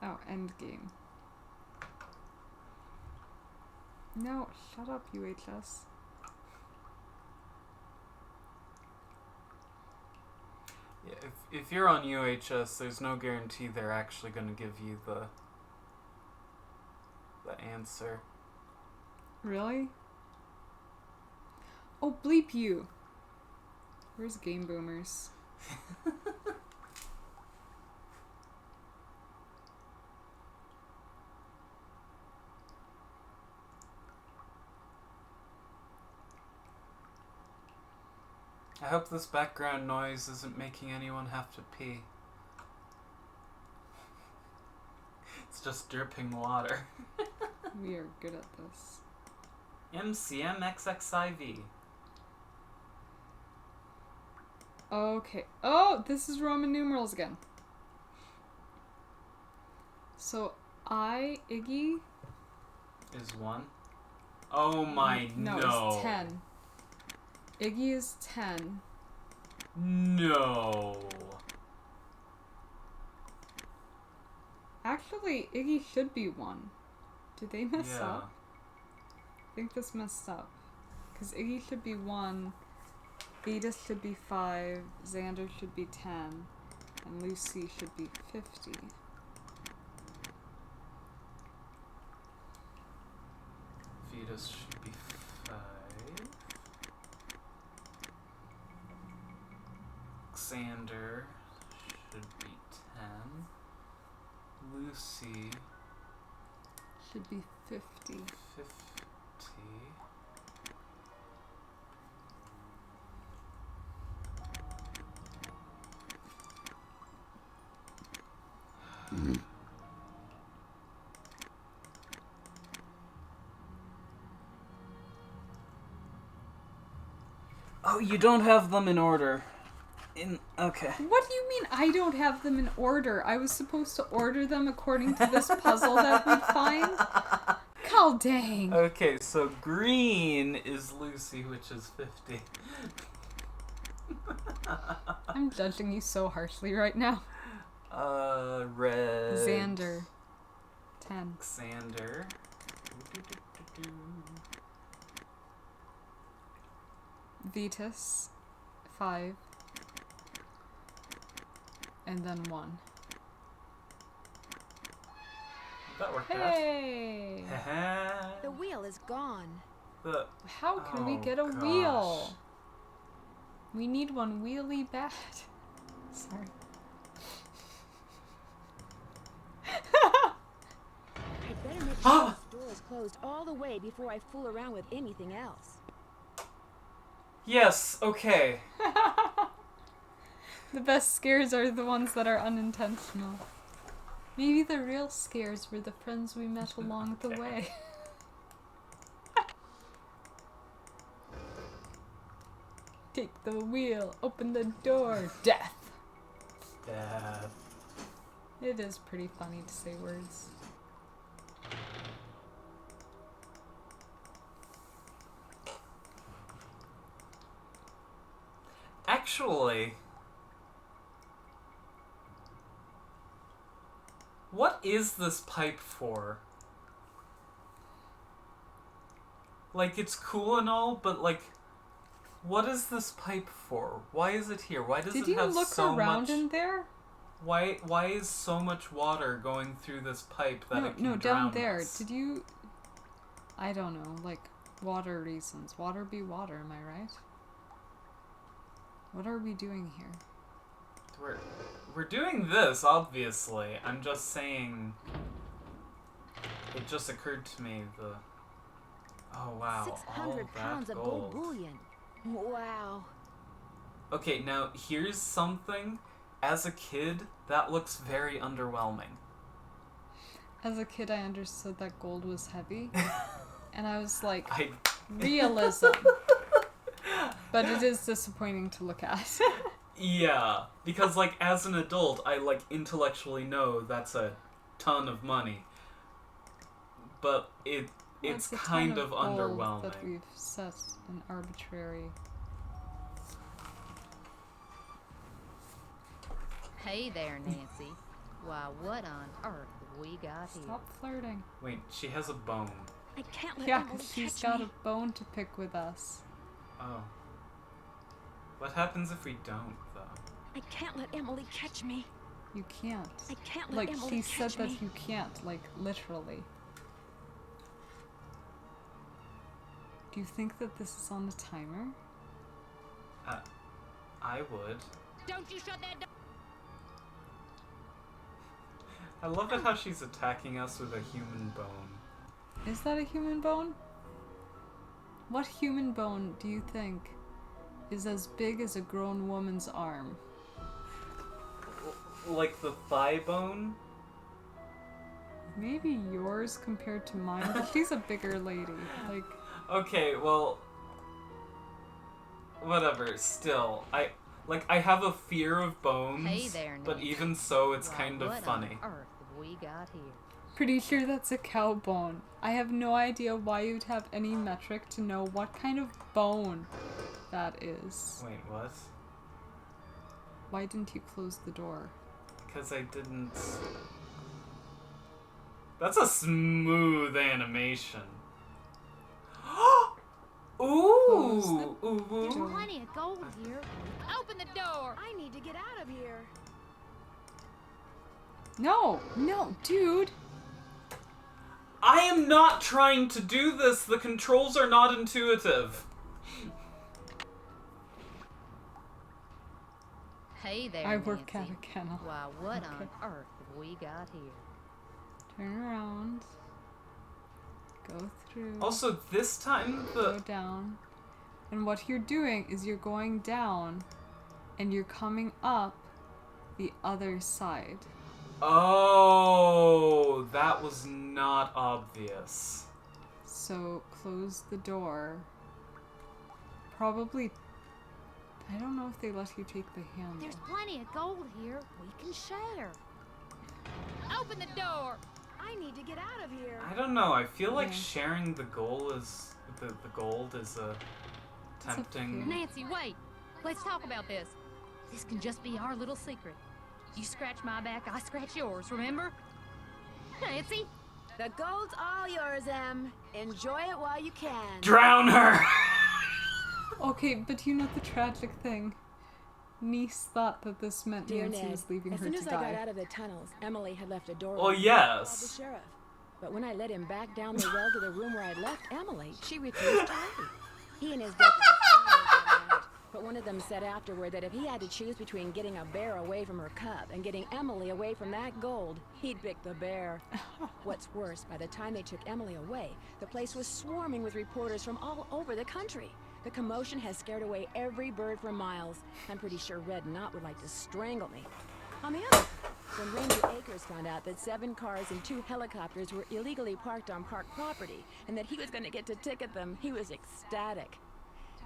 Oh, endgame. No, shut up, UHS. Yeah, if you're on UHS, there's no guarantee they're actually going to give you the answer. Really? Oh, bleep you. Where's Game Boomers? I hope this background noise isn't making anyone have to pee. It's just dripping water. We are good at this. MCMXXIV. Okay. Oh, this is Roman numerals again. So, Iggy... Is 1. Oh my, No, no. it's 10. Iggy is 10. No. Actually, Iggy should be 1. Did they mess Yeah. up? I think this messed up. Because Iggy should be 1, Ada should be 5, Xander should be 10, and Lucy should be 50. Fetus should be 5. Xander should be 10. Lucy Should be 50. 50. Oh, you don't have them in order. Okay. What do you mean I don't have them in order? I was supposed to order them according to this puzzle that we find? God dang. Okay, so green is Lucy, which is 50. I'm judging you so harshly right now. Red. Xander. 10. Xander. Vetus. 5. And then 1. That worked Hey! out. The wheel is gone. How can we Oh, get a gosh. wheel? We need one wheelie bad. Sorry. I'd better make sure this door is closed all the way before I fool around with anything else. Yes, okay. The best scares are the ones that are unintentional. Maybe the real scares were the friends we met along the way. Take the wheel, open the door, death. Dad. It is pretty funny to say words. Actually, what is this pipe for? Like, it's cool and all, but like, what is this pipe for? Why is it here? Why does Did it you have look so around much? in there? Why is so much water going through this pipe that it can No, drown down there. us? Did you? I don't know, like water reasons. Water be water, am I right? What are we doing here? We're doing this, obviously. I'm just saying. It just occurred to me the. Oh wow! 600 all pounds that of gold bullion. Wow. Okay, now here's something. As a kid, that looks very underwhelming. As a kid, I understood that gold was heavy, and I was like, I realism. But it is disappointing to look at. Yeah, because like as an adult, I like intellectually know that's a ton of money. But it's It's a ton kind of gold underwhelming. that we've set an arbitrary. Hey there, Nancy. Why, what on earth have we got here? Stop flirting. Wait, she has a bone. I can't let Yeah, Emily she's catch got me. a bone to pick with us. Oh. What happens if we don't, though? I can't let Emily catch me. You can't. I can't let Like, Emily she catch said that me. you can't, like, literally. Do you think that this is on a timer? I would. Don't you shut that door! I love it how she's attacking us with a human bone. Is that a human bone? What human bone do you think is as big as a grown woman's arm? Like the thigh bone? Maybe yours compared to mine, but she's a bigger lady. Like, Okay, well, whatever. Still, I have a fear of bones. Hey there, but Nancy. even so, it's Why, kind of what funny. on earth have we got here? pretty sure that's a cow bone. I have no idea why you'd have any metric to know what kind of bone that is. Wait, what? Why didn't you close the door? Because I didn't. That's a smooth animation. Close Ooh! Ooh! There's Ooh! plenty of gold here. Open the door! I need to get out of here. No, dude. I am not trying to do this. The controls are not intuitive. Hey there, I work Nancy. at a kennel. Why, what Okay. on earth have we got here? Turn around. Go through. Also, this time Go the down. And what you're doing is you're going down and you're coming up the other side. oh, that was not obvious. So close the door. Probably. I don't know if they let you take the handle. There's plenty of gold here. We can share. Open the door! I need to get out of here. I don't know. I feel like Yeah. sharing the gold is a tempting. fear. Nancy, wait! Let's talk about this. This can just be our little secret. You scratch my back, I scratch yours, remember? Nancy? The gold's all yours, Em. Enjoy it while you can. Drown her. Okay, but you know the tragic thing. Niece thought that this meant Dear Nancy Ned, was leaving as her soon to as I got die. out of the tunnels, Emily had left a door. Oh, open. yes. I called the sheriff. But when I led him back down the well to the room where I'd left Emily, she refused to leave. He and his deputy finally got on it, but one of them said afterward that if he had to choose between getting a bear away from her cub and getting Emily away from that gold, he'd pick the bear. What's worse, by the time they took Emily away, the place was swarming with reporters from all over the country. The commotion has scared away every bird for miles. I'm pretty sure Red Knot would like to strangle me. On the other, when Ranger Akers found out that 7 cars and 2 helicopters were illegally parked on park property and that he was going to get to ticket them, he was ecstatic.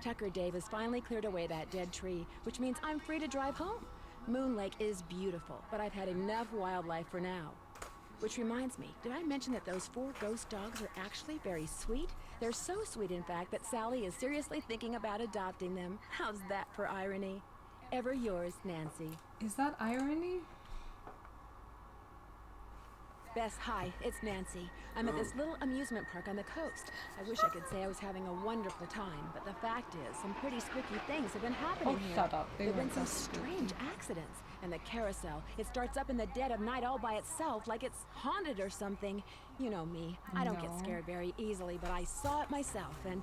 Tucker Davis finally cleared away that dead tree, which means I'm free to drive home. Moon Lake is beautiful, but I've had enough wildlife for now. Which reminds me, did I mention that those 4 ghost dogs are actually very sweet? They're so sweet, in fact, that Sally is seriously thinking about adopting them. How's that for irony? Ever yours, Nancy. Is that irony? Bess, hi, it's Nancy. I'm at this little amusement park on the coast. I wish I could say I was having a wonderful time, but the fact is, some pretty spooky things have been happening here. Shut up. They There've been weren't some that spooky. strange accidents. And the carousel, it starts up in the dead of night all by itself, like it's haunted or something. You know me. I don't get No. scared very easily, but I saw it myself, and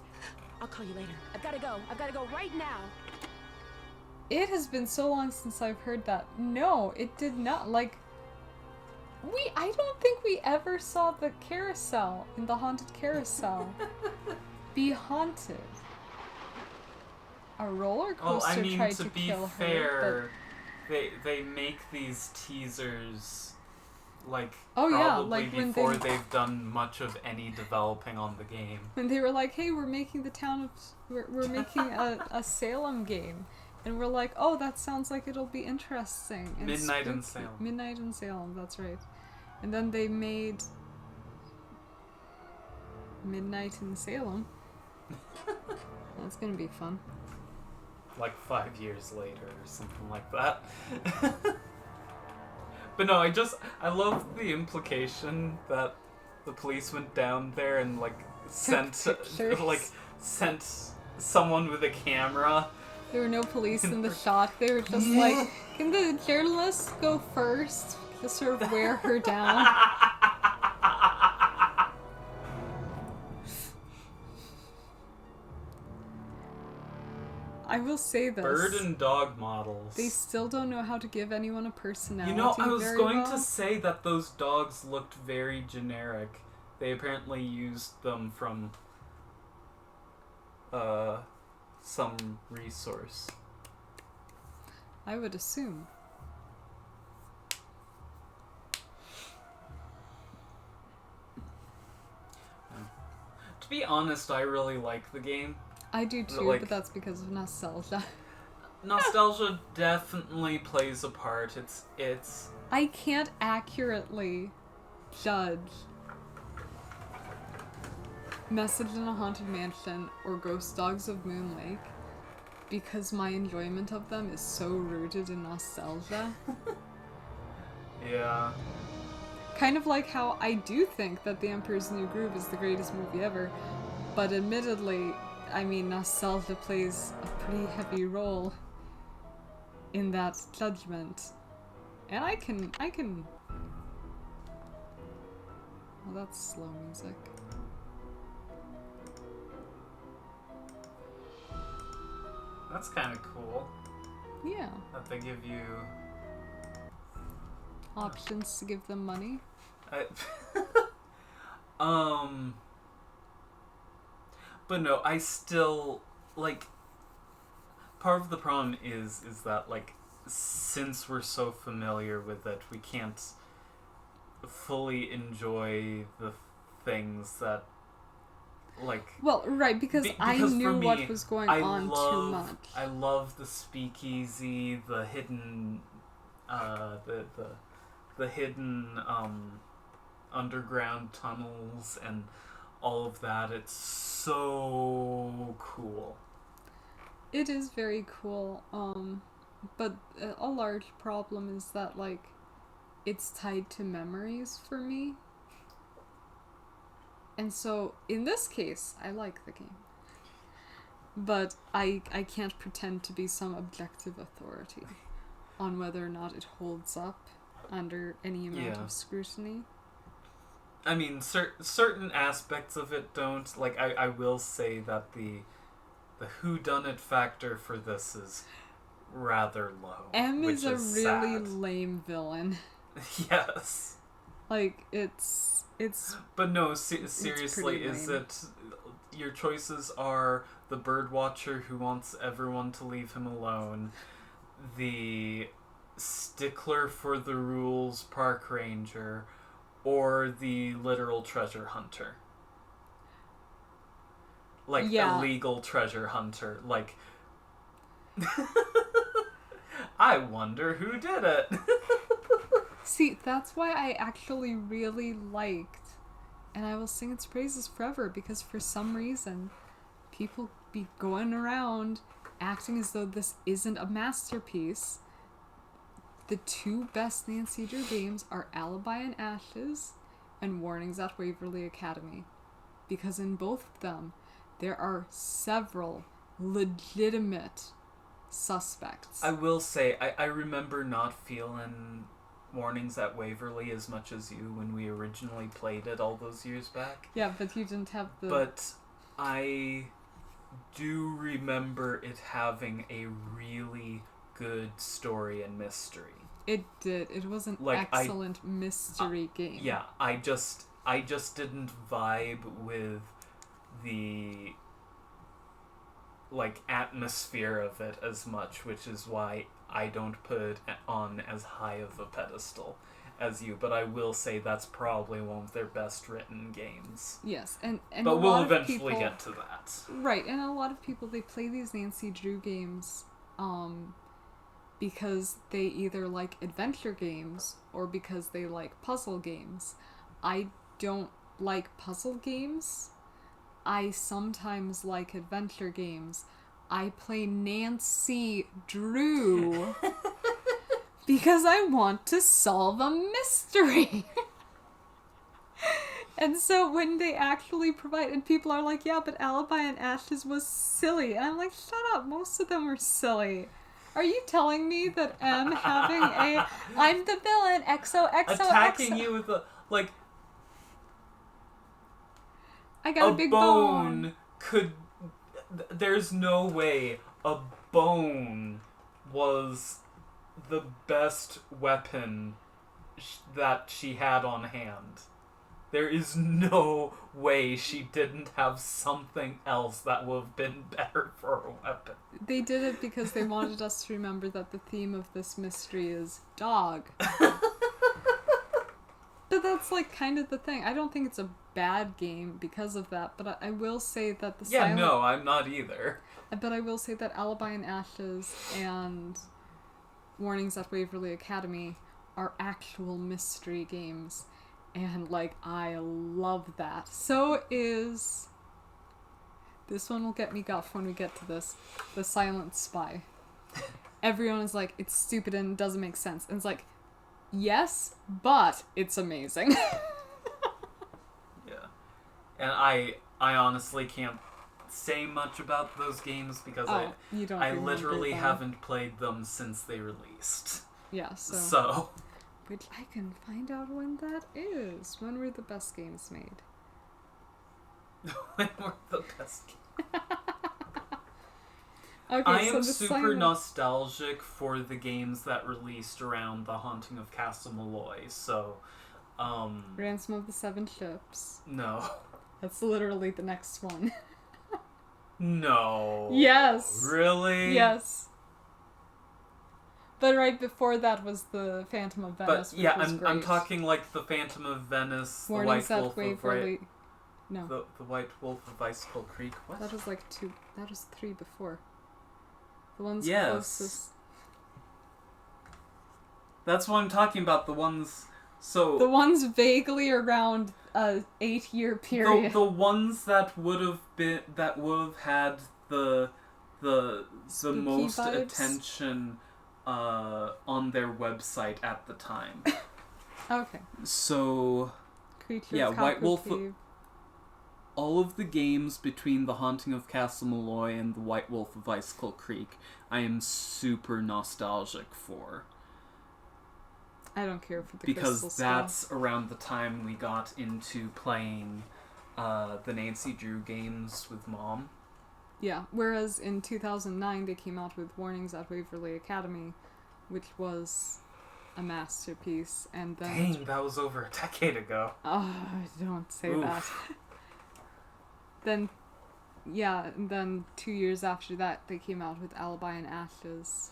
I'll call you later. I've gotta go. I've gotta go right now. It has been so long since I've heard that. No, it did not. Like, I don't think we ever saw the carousel in the haunted carousel be haunted. A roller Well, coaster I mean, tried to to be kill fair, they make these teasers like Oh, yeah, probably like when before they- they've done much of any developing on the game. but and they were like, "Hey, we're making the town of we're making a Salem game," and we're like, "Oh, that sounds like it'll be interesting." And Midnight in spooky." Salem. Midnight in Salem. That's right. And then they made Midnight in Salem. That's gonna be fun. Like 5 years later or something like that. But no, I love the implication that the police went down there and like sent pictures. sent someone with a camera. There were no police in the shot. They were just like, "Can the journalists go first to sort of wear her down?" I will say this. Bird and dog models. They still don't know how to give anyone a personality. You know, I was very going well. to say that those dogs looked very generic. They apparently used them from some resource. I would assume. To be honest, I really like the game. I do too, Like- but that's because of nostalgia. Nostalgia definitely plays a part. It's I can't accurately judge Message in a Haunted Mansion or Ghost Dogs of Moon Lake because my enjoyment of them is so rooted in nostalgia. yeah. Kind of like how I do think that The Emperor's New Groove is the greatest movie ever, but admittedly, I mean, nostalgia plays a pretty heavy role in that judgment. And I can... Well, that's slow music. That's kind of cool Yeah. that they give you. Options to give them money. I, but no, I still like. Part of the problem is that like, since we're so familiar with it, we can't fully enjoy the things that like. Well, right, because I Because knew for me, what was going on too much. I love the speakeasy, the hidden, the hidden underground tunnels and all of that. It's so cool. It is very cool, but a large problem is that, like, it's tied to memories for me. And so, in this case, I like the game. But I can't pretend to be some objective authority on whether or not it holds up under any amount Yeah. of scrutiny. I mean, certain aspects of it don't. Like, I will say that the whodunit factor for this is rather low. M which is a really sad. lame villain. Yes. Like, it's But no, seriously, pretty is lame. it... Your choices are the birdwatcher who wants everyone to leave him alone, the stickler for the rules park ranger, or the literal treasure hunter. Like, Yeah. illegal treasure hunter. Like... I wonder who did it. See, that's why I actually really liked, and I will sing its praises forever, because for some reason, people be going around acting as though this isn't a masterpiece. The two best Nancy Drew games are Alibi and Ashes and Warnings at Waverly Academy. Because in both of them, there are several legitimate suspects. I will say, I remember not feeling Warnings at Waverly as much as you when we originally played it all those years back. Yeah, but you didn't have the... But I do remember it having a really good story and mystery. It did. It was an Like, excellent mystery game. Yeah, I just didn't vibe with the like atmosphere of it as much, which is why I don't put it on as high of a pedestal as you, but I will say that's probably one of their best written games. Yes, and But a we'll lot of eventually people, get to that. Right, and a lot of people, they play these Nancy Drew games because they either like adventure games or because they like puzzle games. I don't like puzzle games. I sometimes like adventure games. I play Nancy Drew because I want to solve a mystery. And so when they actually provide, and people are like, yeah, but Alibi and Ashes was silly. And I'm like, shut up, most of them are silly. Are you telling me that M having a, I'm the villain, XOXO, Attacking you with a, like, I got a big bone. could... There's no way a bone was the best weapon that she had on hand. There is no way she didn't have something else that would have been better for a weapon. They did it because they wanted us to remember that the theme of this mystery is dog. But that's like kind of the thing. I don't think it's a bad game because of that, but I will say that the Yeah, no, I'm not either. But I will say that Alibi and Ashes and Warnings at Waverly Academy are actual mystery games. And, like, I love that. So is... This one will get me guff when we get to this. The Silent Spy. Everyone is like, it's stupid and doesn't make sense. And it's like, yes, but it's amazing. Yeah. And I honestly can't say much about those games because I literally haven't played them since they released. Yeah, so... So... Which I can find out when that is. When were the best games made? When were the best games? Okay, I so am the super nostalgic for the games that released around The Haunting of Castle Malloy, so... Ransom of the Seven Ships. No. That's literally the next one. No. Yes. Really? Yes. But right before that was the Phantom of Venice. But yeah, which was I'm great. talking like the Phantom of Venice, Warnings the White at Wolf Waverly. of No. the White Wolf of Icicle Creek. What? That was like two. That was three before. The ones Yes. closest. That's what I'm talking about. The ones. So The ones vaguely around a 8-year period. the ones that would have had the Spooky most vibes? attention on their website at the time. Okay. So Creature yeah, of White Wolf. Copper Cave. All of the games between The Haunting of Castle Malloy and The White Wolf of Icicle Creek, I am super nostalgic for. I don't care for the Because crystal that's stuff. around the time we got into playing the Nancy Drew games with Mom. Yeah, whereas in 2009 they came out with Warnings at Waverly Academy, which was a masterpiece, and then... Dang, that was over a decade ago. Oh, don't say Oof. that. Then, yeah, and then 2 years after that they came out with Alibi and Ashes.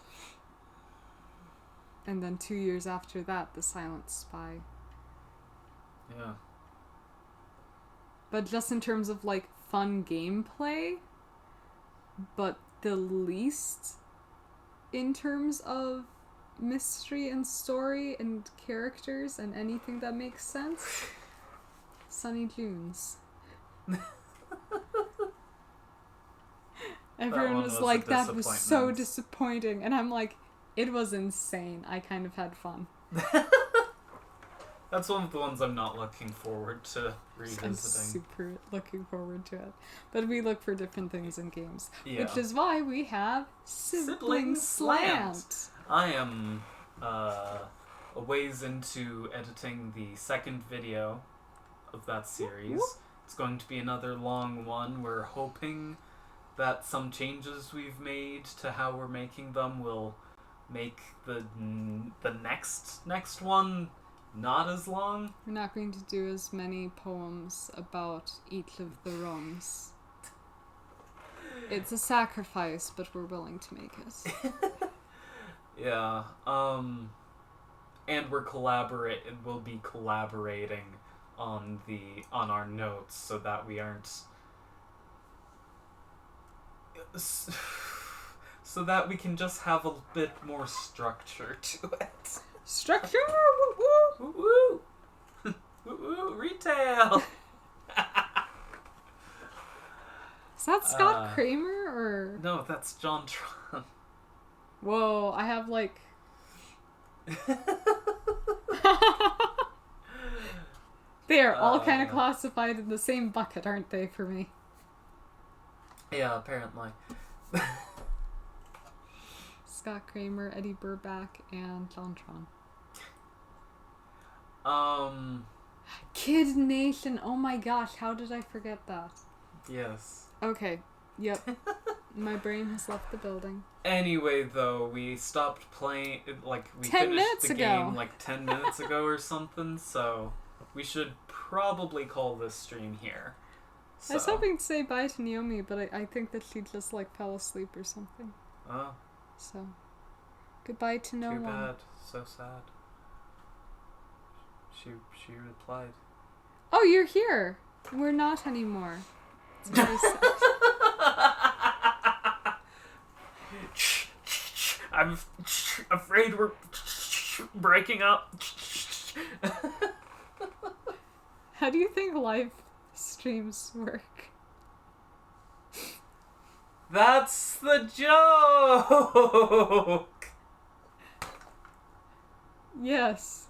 And then 2 years after that, The Silent Spy. Yeah. But just in terms of, like, fun gameplay, but the least in terms of mystery and story and characters and anything that makes sense, Sunny Dunes. Everyone one was was a like, that was so disappointment. disappointing. And I'm like, it was insane. I kind of had fun. That's one of the ones I'm not looking forward to I'm revisiting. super looking forward to it. But we look for different things in games. Yeah. Which is why we have Sibling Slant. I am a ways into editing the second video of that series. It's going to be another long one. We're hoping that some changes we've made to how we're making them will make the next one not as long. We're not going to do as many poems about each of the realms. It's a sacrifice, but we're willing to make it. Yeah. And we'll be collaborating on our notes so that we aren't so that we can just have a bit more structure to it. Structure! Woo woo! Woo woo! Woo woo! Retail! Is that Scott Kramer or? No, that's John Tron. Whoa, I have like. They are all kind of classified in the same bucket, aren't they, for me? Yeah, apparently. Scott Kramer, Eddie Burback, and John Tron. Kid Nation, oh my gosh, how did I forget that? Yes. Okay, yep. My brain has left the building. Anyway, though, we stopped playing, like, we 10 finished minutes the ago. game like 10 minutes ago or something, so we should probably call this stream here. So. I was hoping to say bye to Naomi, but I think that she just like fell asleep or something. Oh, So, goodbye to no too one. bad. So sad. She replied. Oh, you're here. We're not anymore. It's very sad. I'm afraid we're breaking up. How do you think live streams work? That's the joke! Yes.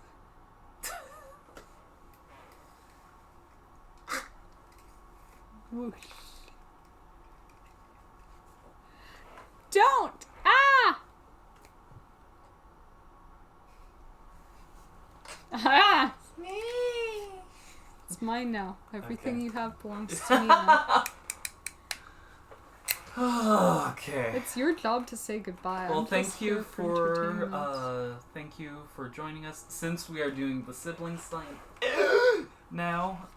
Whoosh. Don't! Ah! Ah! It's mine now. Everything Okay. you have belongs to me now. Okay. It's your job to say goodbye. Well, I'm just here entertainment. thank you for joining us. Since we are doing the sibling slant now,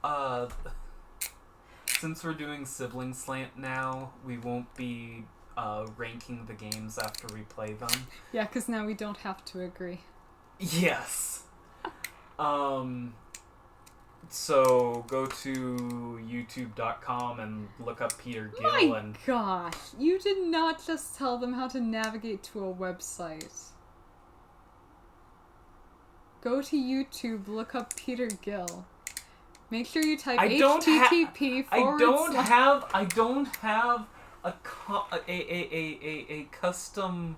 since we're doing sibling slant now, we won't be ranking the games after we play them. Yeah, because now we don't have to agree. Yes. So go to youtube.com and look up Peter Gill My and gosh, you did not just tell them how to navigate to a website. Go to YouTube, look up Peter Gill. Make sure you type HTTP I forward don't slash... have a custom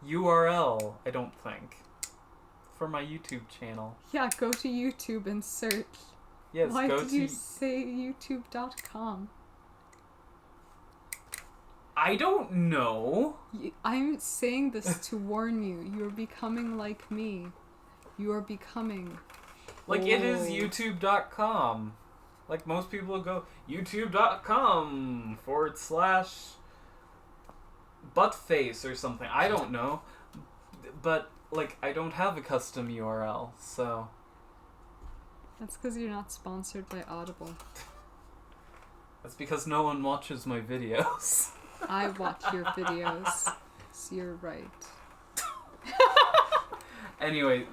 URL, I don't think, for my YouTube channel. Yeah, go to YouTube and search. Yes, Why go did to you say youtube.com? I don't know. I'm saying this to warn you. You're becoming like me. You are becoming... Like, it is old. youtube.com. Like, most people go youtube.com/buttface or something. I don't know. But, like, I don't have a custom URL, so... That's because you're not sponsored by Audible. That's because no one watches my videos. I watch your videos, so you're right. Anyway,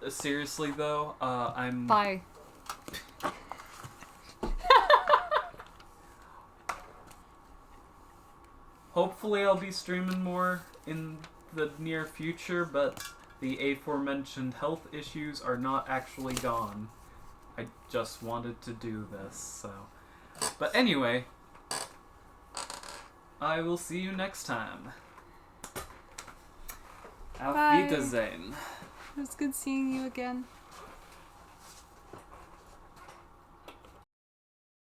seriously though, I'm... Bye. Hopefully I'll be streaming more in the near future, but the aforementioned health issues are not actually gone. I just wanted to do this, so... But anyway, I will see you next time. Auf Bye. Wiedersehen. It was good seeing you again.